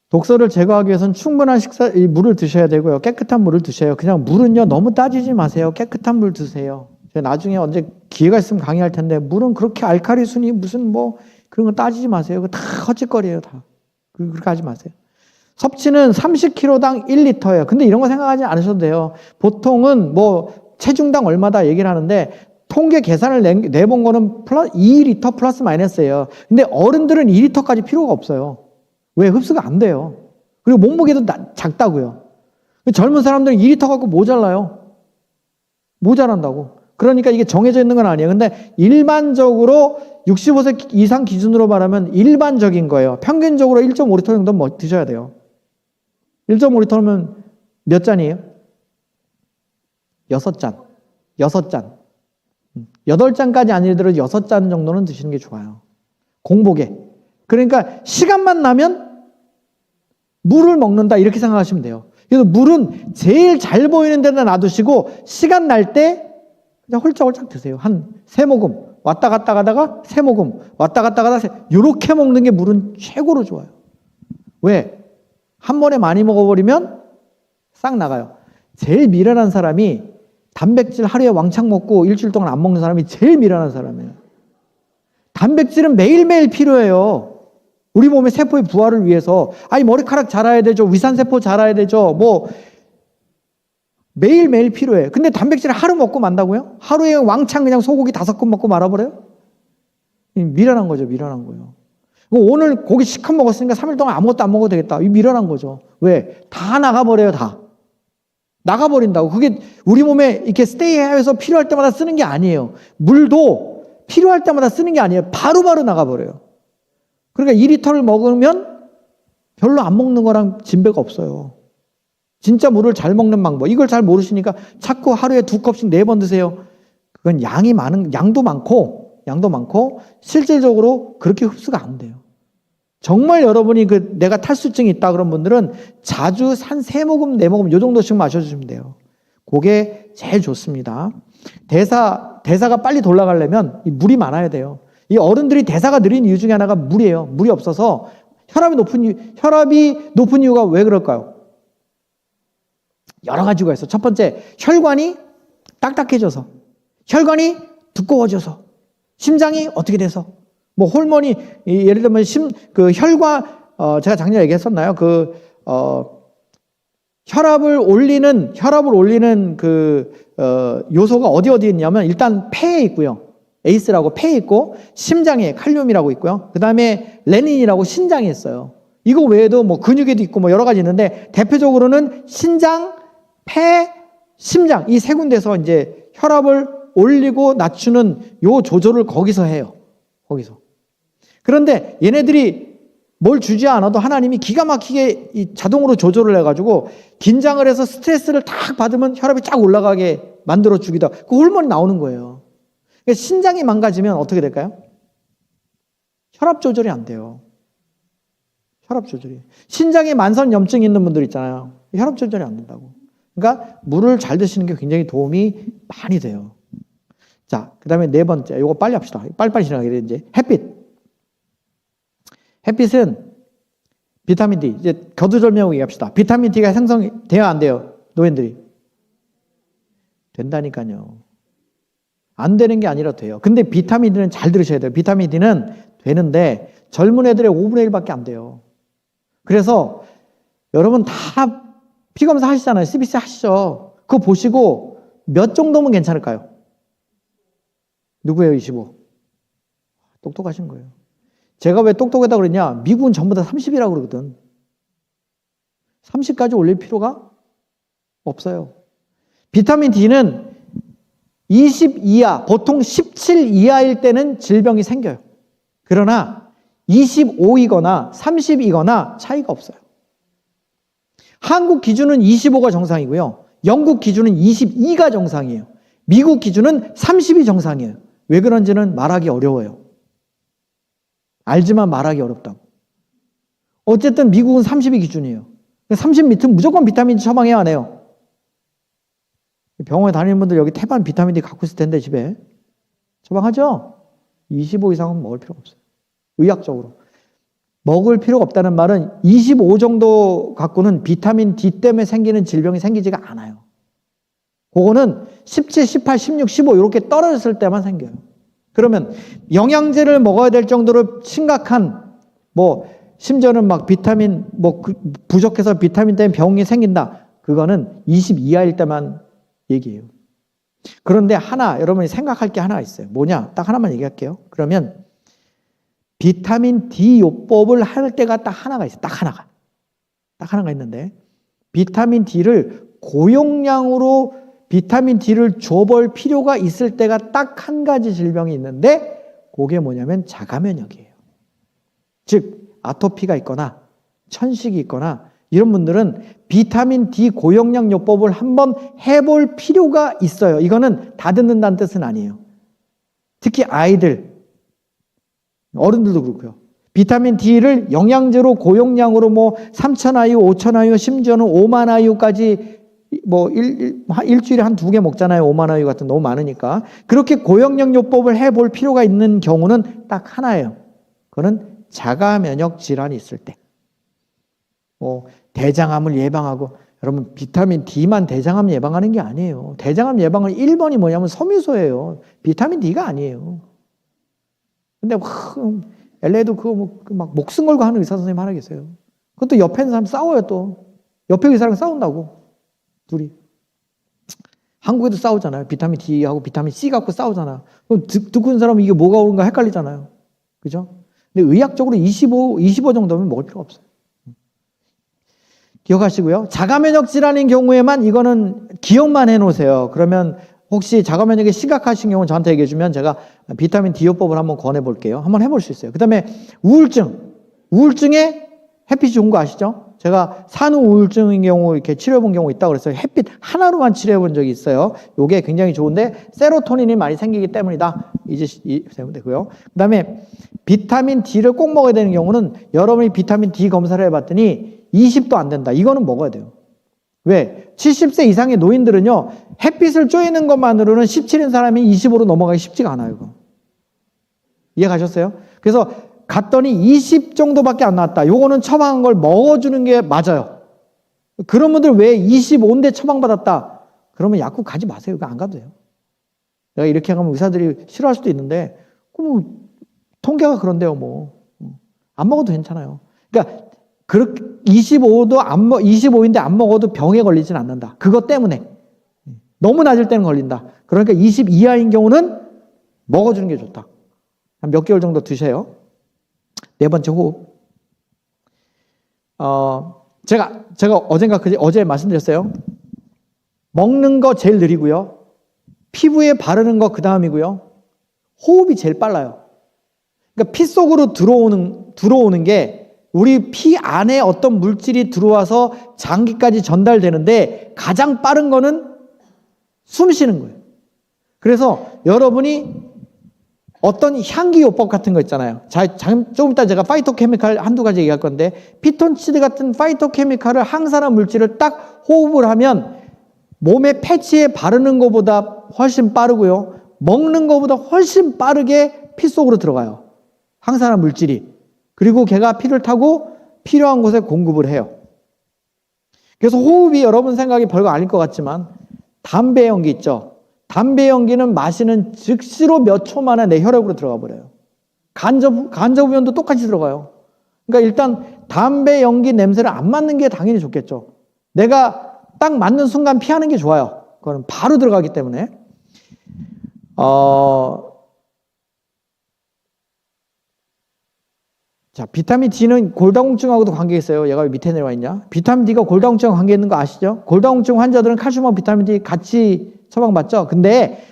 독소를 제거하기 위해서는 충분한 물을 드셔야 되고요. 깨끗한 물을 드셔요. 그냥 물은요, 너무 따지지 마세요. 깨끗한 물 드세요. 제가 나중에 언제 기회가 있으면 강의할 텐데, 물은 그렇게 알칼리 순위 무슨 뭐 그런 거 따지지 마세요. 그거 다 헛짓거리예요, 다. 그렇게 하지 마세요. 섭취는 30kg당 1리터예요. 근데 이런 거 생각하지 않으셔도 돼요. 보통은 뭐 체중당 얼마다 얘기를 하는데, 통계 계산을 내본 거는 2리터 플러스 마이너스예요. 근데 어른들은 2리터까지 필요가 없어요. 왜? 흡수가 안 돼요. 그리고 몸무게도 작다고요. 젊은 사람들은 2리터 갖고 모자라요. 모자란다고. 그러니까 이게 정해져 있는 건 아니에요. 근데 일반적으로 65세 이상 기준으로 말하면 일반적인 거예요. 평균적으로 1.5리터 정도는 뭐 드셔야 돼요. 1.5리터면 몇 잔이에요? 6잔. 6잔. 8잔까지 아니더라도 6잔 정도는 드시는 게 좋아요. 공복에. 그러니까 시간만 나면 물을 먹는다 이렇게 생각하시면 돼요. 그래서 물은 제일 잘 보이는 데다 놔두시고 시간 날 때 그냥 홀짝홀짝 드세요. 한 3모금 왔다 갔다 가다가 3모금 왔다 갔다 가다가 이렇게 먹는 게 물은 최고로 좋아요. 왜? 한 번에 많이 먹어버리면 싹 나가요. 제일 미련한 사람이 단백질 하루에 왕창 먹고 일주일 동안 안 먹는 사람이 제일 미련한 사람이에요. 단백질은 매일매일 필요해요. 우리 몸의 세포의 부활을 위해서. 머리카락 자라야 되죠. 위산세포 자라야 되죠. 뭐 매일매일 필요해. 근데 단백질을 하루 먹고 만다고요? 하루에 왕창 그냥 소고기 5근 먹고 말아버려요? 미련한 거죠. 미련한 거예요. 오늘 고기 시컷 먹었으니까 3일 동안 아무것도 안 먹어도 되겠다. 이 미련한 거죠. 왜? 다 나가버려요. 다. 나가버린다고. 그게 우리 몸에 이렇게 스테이해서 필요할 때마다 쓰는 게 아니에요. 물도 필요할 때마다 쓰는 게 아니에요. 바로바로 나가버려요. 그러니까 2리터를 먹으면 별로 안 먹는 거랑 진배가 없어요. 진짜 물을 잘 먹는 방법. 이걸 잘 모르시니까 자꾸 하루에 2컵씩 4번 드세요. 그건 양도 많고 실질적으로 그렇게 흡수가 안 돼요. 정말 여러분이 내가 탈수증이 있다 그런 분들은 자주 한 3모금, 4모금 요 정도씩 마셔주시면 돼요. 그게 제일 좋습니다. 대사가 빨리 돌아가려면 물이 많아야 돼요. 이 어른들이 대사가 느린 이유 중에 하나가 물이에요. 물이 없어서 혈압이 높은 이유가 왜 그럴까요? 여러 가지가 있어. 첫 번째, 혈관이 딱딱해져서, 혈관이 두꺼워져서, 심장이 어떻게 돼서, 뭐 호르몬이 예를 들면 혈관 제가 작년에 얘기했었나요? 혈압을 올리는 요소가 어디 있냐면 일단 폐에 있고요. 에이스라고 폐에 있고 심장에 칼륨이라고 있고요. 그다음에 레닌이라고 신장에 있어요. 이거 외에도 뭐 근육에도 있고 뭐 여러 가지 있는데 대표적으로는 신장, 폐, 심장 이 3군데서 이제 혈압을 올리고 낮추는 요 조절을 거기서 해요. 거기서. 그런데 얘네들이 뭘 주지 않아도 하나님이 기가 막히게 이 자동으로 조절을 해가지고 긴장을 해서 스트레스를 딱 받으면 혈압이 쫙 올라가게 만들어 주기도 하고 그 호르몬이 나오는 거예요. 그러니까 신장이 망가지면 어떻게 될까요? 혈압 조절이 안 돼요. 혈압 조절이. 신장에 만성 염증이 있는 분들 있잖아요. 혈압 조절이 안 된다고. 그러니까 물을 잘 드시는 게 굉장히 도움이 많이 돼요. 자, 그 다음에 4번째. 이거 빨리 합시다. 빨리빨리 지나가게 돼, 이제. 햇빛은 비타민 D. 이제 거두절미하고 얘기합시다. 비타민 D가 생성이 돼요, 안 돼요? 노인들이. 된다니까요. 안 되는 게 아니라 돼요. 근데 비타민 D는 잘 들으셔야 돼요. 비타민 D는 되는데 젊은 애들의 5분의 1밖에 안 돼요. 그래서 여러분 다 피검사 하시잖아요. CBC 하시죠. 그거 보시고 몇 정도면 괜찮을까요? 누구예요, 25? 똑똑하신 거예요. 제가 왜 똑똑하다고 그랬냐? 미국은 전부 다 30이라고 그러거든. 30까지 올릴 필요가 없어요. 비타민 D는 20 이하, 보통 17 이하일 때는 질병이 생겨요. 그러나 25이거나 30이거나 차이가 없어요. 한국 기준은 25가 정상이고요. 영국 기준은 22가 정상이에요. 미국 기준은 30이 정상이에요. 왜 그런지는 말하기 어려워요. 알지만 말하기 어렵다고. 어쨌든 미국은 30이 기준이에요. 30 밑은 무조건 비타민 D 처방해야 안 해요. 병원에 다니는 분들 여기 태반 비타민 D 갖고 있을 텐데 집에 처방하죠? 25 이상은 먹을 필요가 없어요. 의학적으로. 먹을 필요가 없다는 말은 25 정도 갖고는 비타민 D 때문에 생기는 질병이 생기지가 않아요. 그거는 17, 18, 16, 15 이렇게 떨어졌을 때만 생겨요. 그러면 영양제를 먹어야 될 정도로 심각한 심지어는 막 비타민 부족해서 비타민 때문에 병이 생긴다. 그거는 20 이하일 때만 얘기해요. 그런데 여러분이 생각할 게 하나 있어요. 뭐냐? 딱 하나만 얘기할게요. 그러면 비타민 D 요법을 할 때가 딱 하나가 있어요. 딱 하나가 있는데 비타민 D를 고용량으로 비타민 D를 줘볼 필요가 있을 때가 딱 한 가지 질병이 있는데 그게 뭐냐면 자가면역이에요. 즉 아토피가 있거나 천식이 있거나 이런 분들은 비타민 D 고용량 요법을 한번 해볼 필요가 있어요. 이거는 다 듣는다는 뜻은 아니에요. 특히 아이들, 어른들도 그렇고요. 비타민 D를 영양제로 고용량으로 3,000IU, 5,000IU, 심지어는 5만 IU까지 일주일에 한 2개 먹잖아요. 5만 IU 같은 너무 많으니까. 그렇게 고용량 요법을 해볼 필요가 있는 경우는 딱 하나예요. 그거는 자가 면역 질환이 있을 때. 대장암을 예방하고, 여러분 비타민 D만 대장암 예방하는 게 아니에요. 대장암 예방은 1번이 뭐냐면 섬유소예요. 비타민 D가 아니에요. 근데 LA도 그거 막 목숨 걸고 하는 의사 선생님 하나 계세요. 그것도 옆에 있는 사람 싸워요 또. 옆에 의사랑 싸운다고. 둘이. 한국에도 싸우잖아요. 비타민 D하고 비타민 C 갖고 싸우잖아요. 그럼 듣고 있는 사람은 이게 뭐가 옳은가 헷갈리잖아요. 그죠? 근데 의학적으로 25 정도면 먹을 필요가 없어요. 기억하시고요. 자가면역 질환인 경우에만 이거는 기억만 해놓으세요. 그러면 혹시 자가면역이 심각하신 경우는 저한테 얘기해 주면 제가 비타민 D요법을 한번 권해볼게요. 한번 해볼 수 있어요. 그 다음에 우울증에 햇빛이 좋은 거 아시죠? 제가 산후 우울증인 경우 이렇게 치료해본 경우 있다고 그랬어요. 햇빛 하나로만 치료해본 적이 있어요. 요게 굉장히 좋은데 세로토닌이 많이 생기기 때문이다. 이제 세우면 되고요. 그 다음에 비타민 D를 꼭 먹어야 되는 경우는 여러분이 비타민 D 검사를 해봤더니 20도 안 된다. 이거는 먹어야 돼요. 왜? 70세 이상의 노인들은요, 햇빛을 쬐는 것만으로는 17인 사람이 25로 넘어가기 쉽지가 않아요. 이거. 이해 가셨어요? 그래서 갔더니 20 정도밖에 안 나왔다. 요거는 처방한 걸 먹어주는 게 맞아요. 그런 분들 왜 25인데 처방받았다? 그러면 약국 가지 마세요. 이거 안 가도 돼요. 내가 이렇게 가면 의사들이 싫어할 수도 있는데, 그럼 통계가 그런데요, 안 먹어도 괜찮아요. 그러니까, 25인데 안 먹어도 병에 걸리진 않는다. 그것 때문에. 너무 낮을 때는 걸린다. 그러니까 20 이하인 경우는 먹어주는 게 좋다. 한 몇 개월 정도 드세요. 네 번째 호흡. 제가 어제 말씀드렸어요. 먹는 거 제일 느리고요. 피부에 바르는 거 그 다음이고요. 호흡이 제일 빨라요. 그러니까 피 속으로 들어오는 게 우리 피 안에 어떤 물질이 들어와서 장기까지 전달되는데 가장 빠른 거는 숨 쉬는 거예요. 그래서 여러분이 어떤 향기요법 같은 거 있잖아요. 조금 이따 제가 파이토케미칼 한두 가지 얘기할 건데 피톤치드 같은 파이토케미칼을 항산화 물질을 딱 호흡을 하면 몸에 패치에 바르는 것보다 훨씬 빠르고요. 먹는 것보다 훨씬 빠르게 피 속으로 들어가요. 항산화 물질이. 그리고 걔가 피를 타고 필요한 곳에 공급을 해요. 그래서 호흡이 여러분 생각이 별거 아닐 것 같지만 담배 연기 있죠. 담배 연기는 마시는 즉시로 몇 초 만에 내 혈액으로 들어가 버려요. 간접우연도 똑같이 들어가요. 그러니까 일단 담배 연기 냄새를 안 맡는 게 당연히 좋겠죠. 내가 딱 맞는 순간 피하는 게 좋아요. 그거는 바로 들어가기 때문에. 자, 비타민 D는 골다공증하고도 관계 있어요. 얘가 왜 밑에 내려와 있냐? 비타민 D가 골다공증하고 관계 있는 거 아시죠? 골다공증 환자들은 칼슘하고 비타민 D 같이 처방받죠. 근데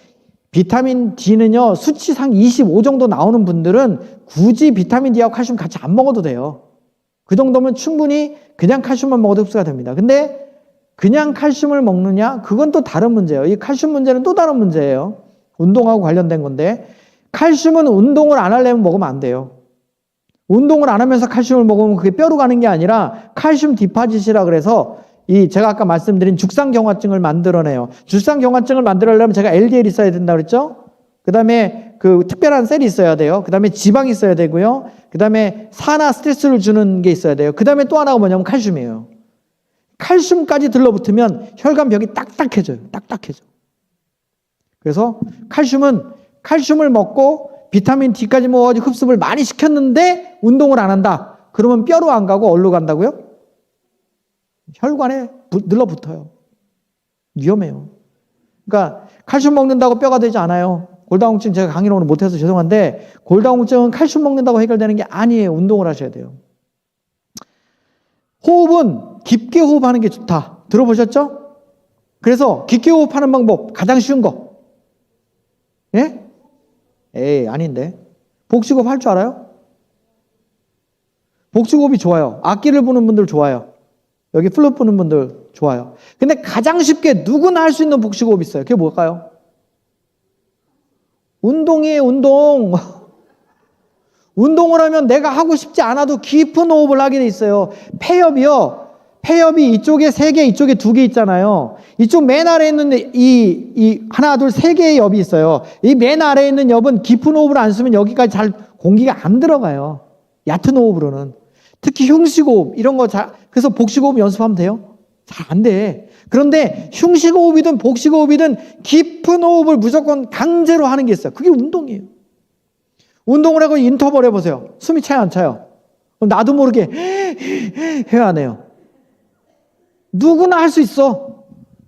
비타민 D는요, 수치상 25 정도 나오는 분들은 굳이 비타민 D하고 칼슘 같이 안 먹어도 돼요. 그 정도면 충분히 그냥 칼슘만 먹어도 흡수가 됩니다. 근데 그냥 칼슘을 먹느냐? 그건 또 다른 문제예요. 이 칼슘 문제는 또 다른 문제예요. 운동하고 관련된 건데 칼슘은 운동을 안 하려면 먹으면 안 돼요. 운동을 안 하면서 칼슘을 먹으면 그게 뼈로 가는 게 아니라 칼슘 디파짓이라 그래서 제가 아까 말씀드린 죽상경화증을 만들어내요. 죽상경화증을 만들려면 제가 LDL이 있어야 된다 그랬죠? 그 다음에 그 특별한 셀이 있어야 돼요. 그 다음에 지방이 있어야 되고요. 그 다음에 산화 스트레스를 주는 게 있어야 돼요. 그 다음에 또 하나가 뭐냐면 칼슘이에요. 칼슘까지 들러붙으면 혈관벽이 딱딱해져요. 딱딱해져. 그래서 칼슘을 먹고 비타민 D까지 먹어가지고 흡수를 많이 시켰는데 운동을 안 한다. 그러면 뼈로 안 가고 어디로 간다고요? 혈관에 늘러붙어요. 위험해요. 그러니까 칼슘 먹는다고 뼈가 되지 않아요. 골다공증 제가 강의를 오늘 못해서 죄송한데 골다공증은 칼슘 먹는다고 해결되는 게 아니에요. 운동을 하셔야 돼요. 호흡은 깊게 호흡하는 게 좋다. 들어보셨죠? 그래서 깊게 호흡하는 방법 가장 쉬운 거. 예? 에이 아닌데. 복식호흡 할 줄 알아요? 복식호흡이 좋아요. 악기를 부는 분들 좋아요. 여기 플룻 부는 분들 좋아요. 근데 가장 쉽게 누구나 할 수 있는 복식호흡이 있어요. 그게 뭘까요? 운동이에요. 운동. 운동을 하면 내가 하고 싶지 않아도 깊은 호흡을 하게 돼 있어요. 폐엽이요. 폐엽이 이쪽에 3개, 이쪽에 2개 있잖아요. 이쪽 맨 아래에 있는 하나, 둘, 3개의 엽이 있어요. 이 맨 아래에 있는 엽은 깊은 호흡을 안 쓰면 여기까지 잘 공기가 안 들어가요. 얕은 호흡으로는. 특히 흉식호흡, 이런 거 그래서 복식호흡 연습하면 돼요? 잘 안 돼. 그런데 흉식호흡이든 복식호흡이든 깊은 호흡을 무조건 강제로 하는 게 있어요. 그게 운동이에요. 운동을 하고 인터벌 해보세요. 숨이 차요, 안 차요? 그럼 나도 모르게 해야 하네요. 누구나 할 수 있어.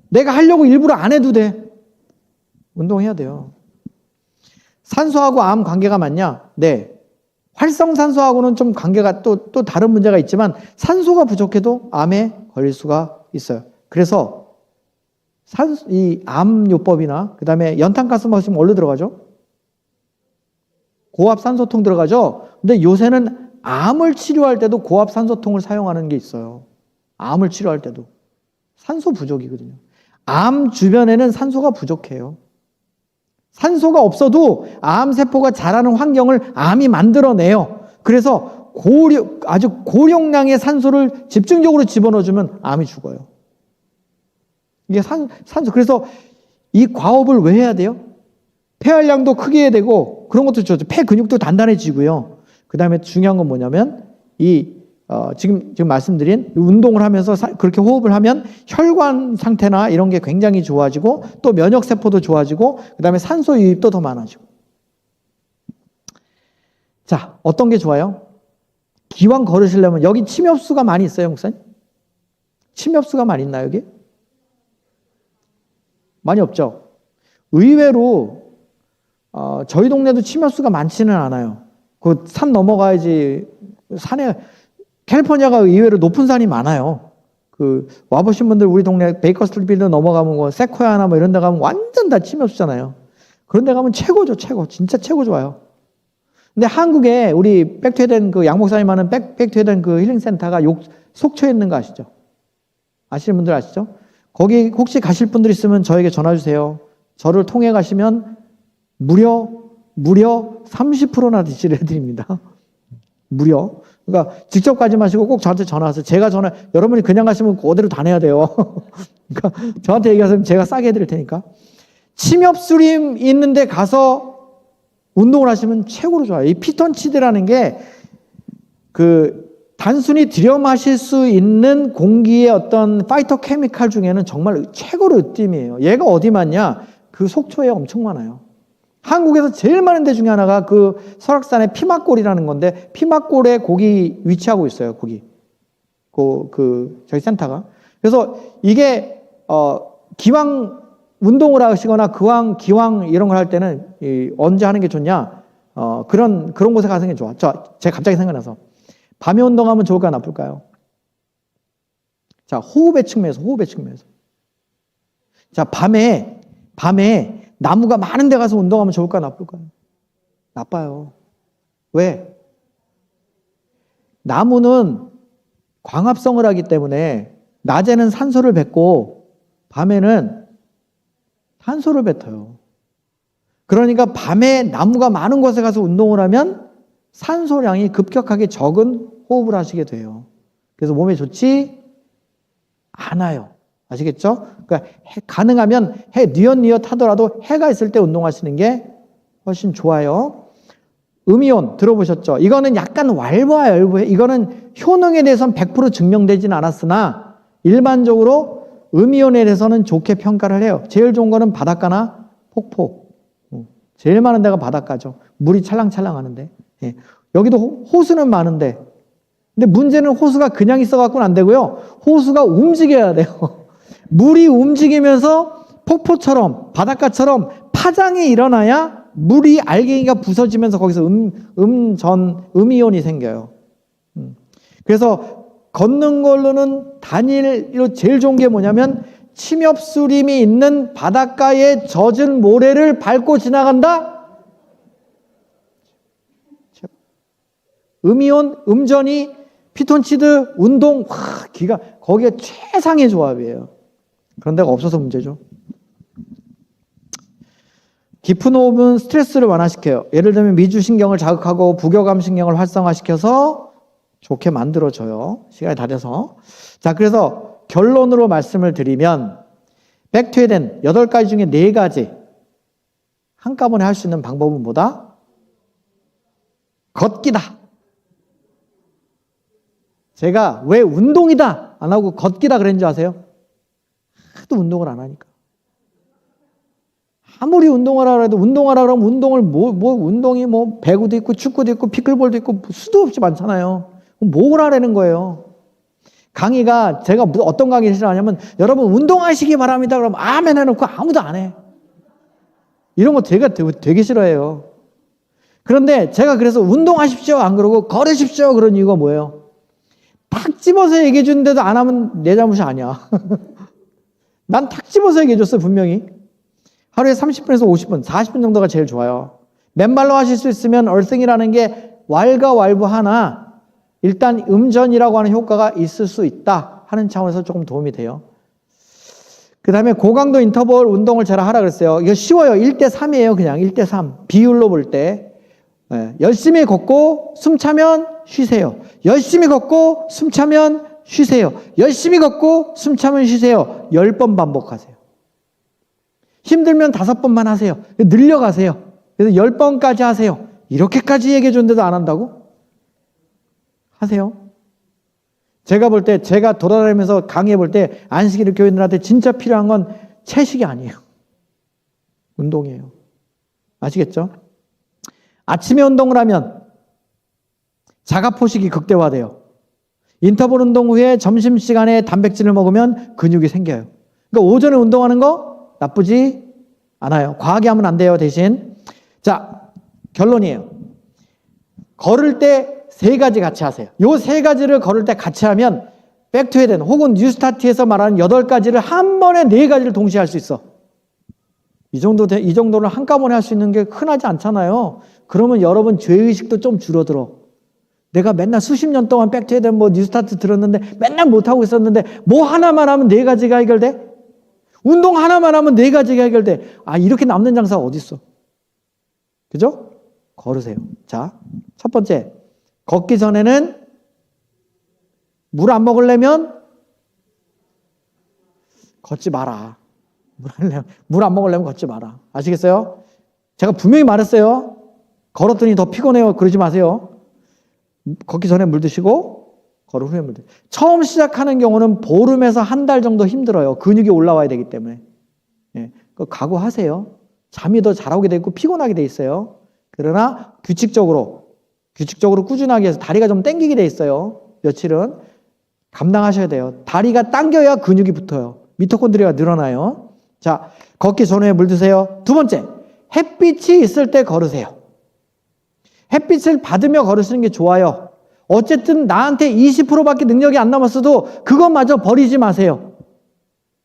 내가 하려고 일부러 안 해도 돼. 운동해야 돼요. 산소하고 암 관계가 맞냐? 네. 활성산소하고는 좀 관계가 또 다른 문제가 있지만 산소가 부족해도 암에 걸릴 수가 있어요. 그래서 이 암요법이나 그 다음에 연탄가스 마시면 어디로 들어가죠? 고압산소통 들어가죠? 근데 요새는 암을 치료할 때도 고압산소통을 사용하는 게 있어요. 암을 치료할 때도. 산소 부족이거든요. 암 주변에는 산소가 부족해요. 산소가 없어도 암세포가 자라는 환경을 암이 만들어내요. 그래서 아주 고용량의 산소를 집중적으로 집어넣어주면 암이 죽어요. 이게 산소. 그래서 이 과업을 왜 해야 돼요? 폐활량도 크게 해야 되고 그런 것도 좋죠. 폐 근육도 단단해지고요. 그 다음에 중요한 건 뭐냐면 지금 말씀드린 운동을 하면서 그렇게 호흡을 하면 혈관 상태나 이런 게 굉장히 좋아지고 또 면역세포도 좋아지고 그 다음에 산소 유입도 더 많아지고. 자, 어떤 게 좋아요? 기왕 걸으시려면 여기 침엽수가 많이 있어요, 목사님? 침엽수가 많이 있나요, 여기? 많이 없죠? 의외로 저희 동네도 침엽수가 많지는 않아요. 그 산 넘어가야지. 산에 캘리포니아가 의외로 높은 산이 많아요. 와보신 분들 우리 동네 베이커스트리트 넘어가면 뭐 세코야나 뭐 이런 데 가면 완전 다 침엽수잖아요. 그런 데 가면 최고죠, 최고. 진짜 최고 좋아요. 근데 한국에 우리 백투에덴 양 목사님 하는 백투에덴 힐링센터가 속초에 있는 거 아시죠? 아시는 분들 아시죠? 거기 혹시 가실 분들 있으면 저에게 전화 주세요. 저를 통해 가시면 무려 30%나 디시를 해드립니다. 무려. 그러니까 직접 가지 마시고 꼭 저한테 전화하세요. 여러분이 그냥 가시면 그대로 다 내야 돼요. 그러니까 저한테 얘기하시면 제가 싸게 해드릴 테니까. 침엽수림 있는데 가서 운동을 하시면 최고로 좋아요. 이 피톤치드라는 게 단순히 들여 마실 수 있는 공기의 어떤 파이토케미칼 중에는 정말 최고로 으뜸이에요. 얘가 어디 많냐? 속초에 엄청 많아요. 한국에서 제일 많은 데 중에 하나가 설악산의 피막골이라는 건데 피막골에 거기 위치하고 있어요. 거기 저희 센터가. 그래서 이게 기왕 운동을 하시거나 기왕 이런 걸 할 때는 언제 하는 게 좋냐? 그런 곳에 가서 하는 게 좋아. 제가 갑자기 생각나서 밤에 운동하면 좋을까 나쁠까요? 자, 호흡의 측면에서. 자, 밤에 나무가 많은 데 가서 운동하면 좋을까 나쁠까요? 나빠요. 왜? 나무는 광합성을 하기 때문에 낮에는 산소를 뱉고 밤에는 탄소를 뱉어요. 그러니까 밤에 나무가 많은 곳에 가서 운동을 하면 산소량이 급격하게 적은 호흡을 하시게 돼요. 그래서 몸에 좋지 않아요. 아시겠죠? 그러니까 가능하면 해 뉘엿뉘엿 하더라도 해가 있을 때 운동하시는 게 훨씬 좋아요. 음이온 들어보셨죠? 이거는 약간 왈부해. 이거는 효능에 대해서는 100% 증명되지는 않았으나 일반적으로 음이온에 대해서는 좋게 평가를 해요. 제일 좋은 거는 바닷가나 폭포. 제일 많은 데가 바닷가죠. 물이 찰랑찰랑하는데. 예. 여기도 호수는 많은데, 근데 문제는 호수가 그냥 있어갖고는 안 되고요. 호수가 움직여야 돼요. 물이 움직이면서 폭포처럼 바닷가처럼 파장이 일어나야 물이 알갱이가 부서지면서 거기서 음이온이 생겨요. 그래서 걷는 걸로는 단일로 제일 좋은 게 뭐냐면 침엽수림이 있는 바닷가에 젖은 모래를 밟고 지나간다? 음이온, 음전이, 피톤치드, 운동, 거기가 최상의 조합이에요. 그런 데가 없어서 문제죠. 깊은 호흡은 스트레스를 완화시켜요. 예를 들면 미주신경을 자극하고 부교감신경을 활성화시켜서 좋게 만들어줘요. 시간이 다 돼서. 자, 그래서 결론으로 말씀을 드리면 백투에덴 8가지 중에 4가지 한꺼번에 할 수 있는 방법은 뭐다? 걷기다. 제가 왜 운동이다 안 하고 걷기다 그랬는 줄 아세요? 하도 운동을 안 하니까. 아무리 운동하라 그래도 운동하라 그러면 운동을 운동이 배구도 있고 축구도 있고 피클볼도 있고 수도 없이 많잖아요. 뭘 하라는 거예요? 강의가 제가 어떤 강의를 싫어하냐면 여러분 운동하시기 바랍니다 그러면 아멘 해놓고 아무도 안 해. 이런 거 제가 되게 싫어해요. 그런데 제가 그래서 운동하십시오 안 그러고 걸으십시오 그런 이유가 뭐예요? 탁 집어서 얘기해 주는데도 안 하면 내 잘못이 아니야. 난 탁 집어서 얘기해 줬어요 분명히. 하루에 30분에서 50분, 40분 정도가 제일 좋아요. 맨발로 하실 수 있으면 얼등이라는 게 왈가왈부하나 일단 음전이라고 하는 효과가 있을 수 있다 하는 차원에서 조금 도움이 돼요. 그 다음에 고강도 인터벌 운동을 제가 하라 그랬어요. 이거 쉬워요. 1대3이에요. 그냥 1대3. 비율로 볼 때. 열심히 걷고 숨 차면 쉬세요. 열심히 걷고 숨 차면 쉬세요. 열심히 걷고 숨 차면 쉬세요. 10번 반복하세요. 힘들면 5번만 하세요. 늘려가세요. 그래서 10번까지 하세요. 이렇게까지 얘기해 줬는데도 안 한다고? 하세요. 제가 볼 때, 제가 돌아다니면서 강의해 볼 때 안식일 교인들한테 진짜 필요한 건 채식이 아니에요. 운동이에요. 아시겠죠? 아침에 운동을 하면 자가포식이 극대화돼요. 인터벌 운동 후에 점심시간에 단백질을 먹으면 근육이 생겨요. 그러니까 오전에 운동하는 거 나쁘지 않아요. 과하게 하면 안 돼요, 대신. 자, 결론이에요. 걸을 때 3가지 같이 하세요. 요 3가지를 걸을 때 같이 하면 백투에덴 혹은 뉴스타트에서 말하는 8가지를 한 번에 4가지를 동시에 할 수 있어. 이 정도를 한꺼번에 할 수 있는 게 흔하지 않잖아요. 그러면 여러분 죄의식도 좀 줄어들어. 내가 맨날 수십 년 동안 백투에덴 뉴스타트 들었는데 맨날 못하고 있었는데 뭐 하나만 하면 4가지가 해결돼? 운동 하나만 하면 4가지가 해결돼. 이렇게 남는 장사가 어딨어? 그죠? 걸으세요. 자, 첫 번째. 걷기 전에는 물 안 먹으려면 걷지 마라. 물 안 먹으려면 걷지 마라. 아시겠어요? 제가 분명히 말했어요. 걸었더니 더 피곤해요. 그러지 마세요. 걷기 전에 물 드시고 걸은 후에 물 드세요. 처음 시작하는 경우는 보름에서 한 달 정도 힘들어요. 근육이 올라와야 되기 때문에. 예, 각오하세요. 잠이 더 잘 오게 되고 피곤하게 돼 있어요. 그러나 규칙적으로 꾸준하게 해서 다리가 좀 땡기게 돼 있어요. 며칠은 감당하셔야 돼요. 다리가 당겨야 근육이 붙어요. 미토콘드리아가 늘어나요. 자, 걷기 전에 물 드세요. 두 번째, 햇빛이 있을 때 걸으세요. 햇빛을 받으며 걸으시는 게 좋아요. 어쨌든 나한테 20%밖에 능력이 안 남았어도 그것마저 버리지 마세요.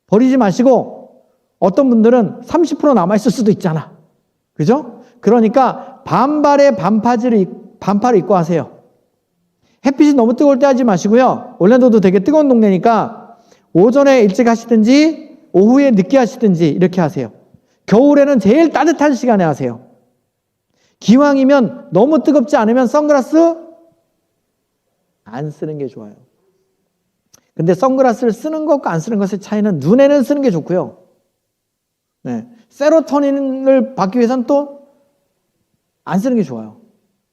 버리지 마시고 어떤 분들은 30% 남아있을 수도 있잖아. 그죠? 그러니까 반발의 반팔을 입고 하세요. 햇빛이 너무 뜨거울 때 하지 마시고요. 올랜도도 되게 뜨거운 동네니까 오전에 일찍 하시든지 오후에 늦게 하시든지 이렇게 하세요. 겨울에는 제일 따뜻한 시간에 하세요. 기왕이면 너무 뜨겁지 않으면 선글라스 안 쓰는 게 좋아요. 근데 선글라스를 쓰는 것과 안 쓰는 것의 차이는 눈에는 쓰는 게 좋고요. 네. 세로토닌을 받기 위해서는 또 안 쓰는 게 좋아요.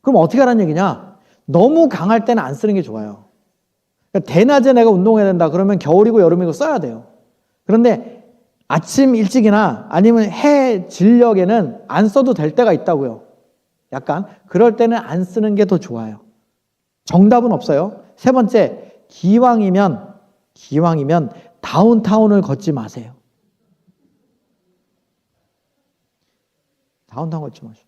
그럼 어떻게 하라는 얘기냐? 너무 강할 때는 안 쓰는 게 좋아요. 그러니까 대낮에 내가 운동해야 된다 그러면 겨울이고 여름이고 써야 돼요. 그런데 아침 일찍이나 아니면 해 진력에는 안 써도 될 때가 있다고요. 약간 그럴 때는 안 쓰는 게 더 좋아요. 정답은 없어요. 세 번째, 기왕이면 다운타운을 걷지 마세요. 다운타운 걷지 마세요.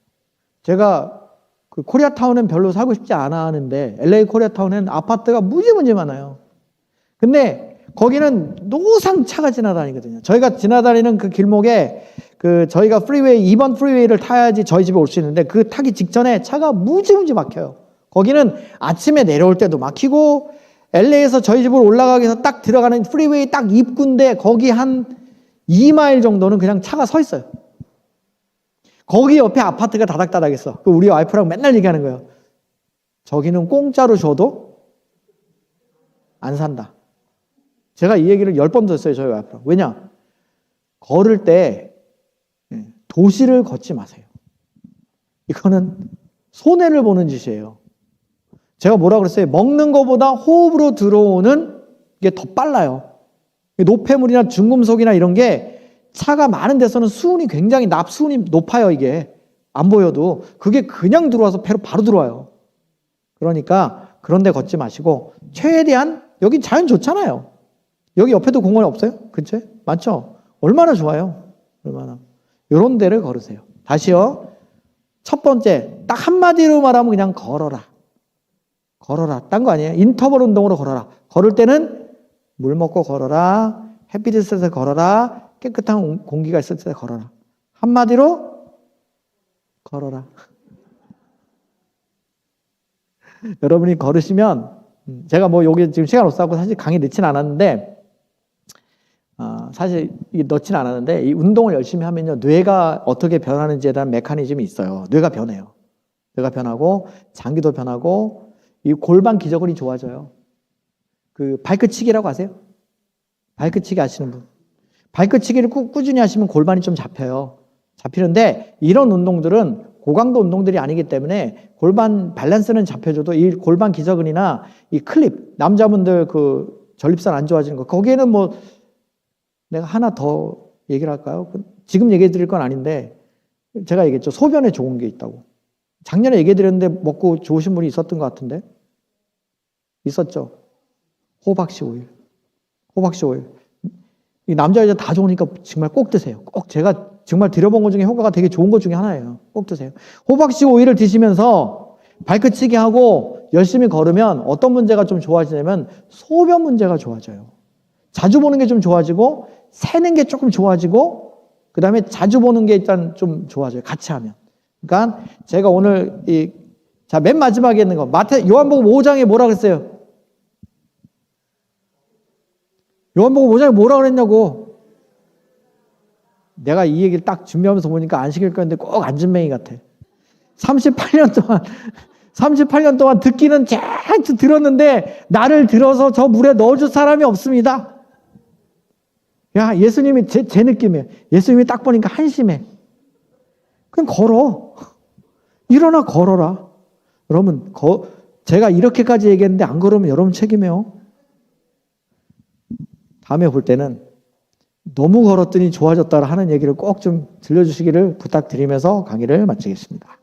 제가 그 코리아타운은 별로 살고 싶지 않아 하는데 LA 코리아타운은 아파트가 무지무지 많아요. 근데 거기는 노상 차가 지나다니거든요. 저희가 지나다니는 그 길목에 저희가 프리웨이 2번 프리웨이를 타야지 저희 집에 올 수 있는데 그 타기 직전에 차가 무지무지 막혀요. 거기는 아침에 내려올 때도 막히고 LA에서 저희 집으로 올라가기 위해서 딱 들어가는 프리웨이 딱 입구인데 거기 한 2마일 정도는 그냥 차가 서 있어요. 거기 옆에 아파트가 다닥다닥 있어. 우리 와이프랑 맨날 얘기하는 거예요. 저기는 공짜로 줘도 안 산다. 제가 이 얘기를 10번도 했어요. 저희 와이프랑. 왜냐? 걸을 때 도시를 걷지 마세요. 이거는 손해를 보는 짓이에요. 제가 뭐라 그랬어요? 먹는 것보다 호흡으로 들어오는 게 더 빨라요. 노폐물이나 중금속이나 이런 게 차가 많은 데서는 수은이 굉장히 납수은이 높아요. 이게 안 보여도 그게 그냥 들어와서 배로 바로 들어와요. 그러니까 그런 데 걷지 마시고 최대한 여기 자연 좋잖아요. 여기 옆에도 공원이 없어요? 근처에? 많죠? 얼마나 좋아요. 얼마나. 이런 데를 걸으세요. 다시요. 첫 번째 딱 한마디로 말하면 그냥 걸어라. 걸어라. 딴 거 아니에요. 인터벌 운동으로 걸어라. 걸을 때는 물 먹고 걸어라. 햇빛 있을 때 걸어라. 깨끗한 공기가 있을 때 걸어라. 한마디로 걸어라. 여러분이 걸으시면 제가 뭐 여기 지금 시간 없어서 사실 강의 넣진 않았는데 사실 넣진 않았는데 이 운동을 열심히 하면요 뇌가 어떻게 변하는지에 대한 메커니즘이 있어요. 뇌가 변해요. 뇌가 변하고 장기도 변하고 이 골반 기저근이 좋아져요. 그 발끝치기라고 아세요? 발끝치기 아시는 분? 발끝치기를 꾸준히 하시면 골반이 좀 잡혀요. 잡히는데 이런 운동들은 고강도 운동들이 아니기 때문에 골반 밸런스는 잡혀줘도 이 골반 기저근이나 이 클립, 남자분들 그 전립선 안 좋아지는 거 거기에는 뭐 내가 하나 더 얘기를 할까요? 지금 얘기해 드릴 건 아닌데 제가 얘기했죠. 소변에 좋은 게 있다고. 작년에 얘기해 드렸는데 먹고 좋으신 분이 있었던 것 같은데 있었죠. 호박씨 오일. 호박씨 오일. 이 남자 여자 다 좋으니까 정말 꼭 드세요. 꼭 제가 정말 드려본 것 중에 효과가 되게 좋은 것 중에 하나예요. 꼭 드세요. 호박씨 오일을 드시면서 발끝치기 하고 열심히 걸으면 어떤 문제가 좀 좋아지냐면 소변 문제가 좋아져요. 자주 보는 게 좀 좋아지고 새는 게 조금 좋아지고 그 다음에 자주 보는 게 일단 좀 좋아져요. 같이 하면. 그러니까 제가 오늘 맨 마지막에 있는 거 요한복음 5장에 뭐라 그랬어요? 요한복음 5장에 뭐라 그랬냐고. 내가 이 얘기를 딱 준비하면서 보니까 안식일 거였는데 꼭 안진뱅이 같아. 38년 동안 듣기는 쫙 들었는데 나를 들어서 저 물에 넣어줄 사람이 없습니다. 야, 예수님이 제 느낌이에요. 예수님이 딱 보니까 한심해. 그냥 걸어. 일어나 걸어라. 여러분, 제가 이렇게까지 얘기했는데 안 걸으면 여러분 책임이에요. 다음에 볼 때는 너무 걸었더니 좋아졌다 하는 얘기를 꼭 좀 들려주시기를 부탁드리면서 강의를 마치겠습니다.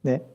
네.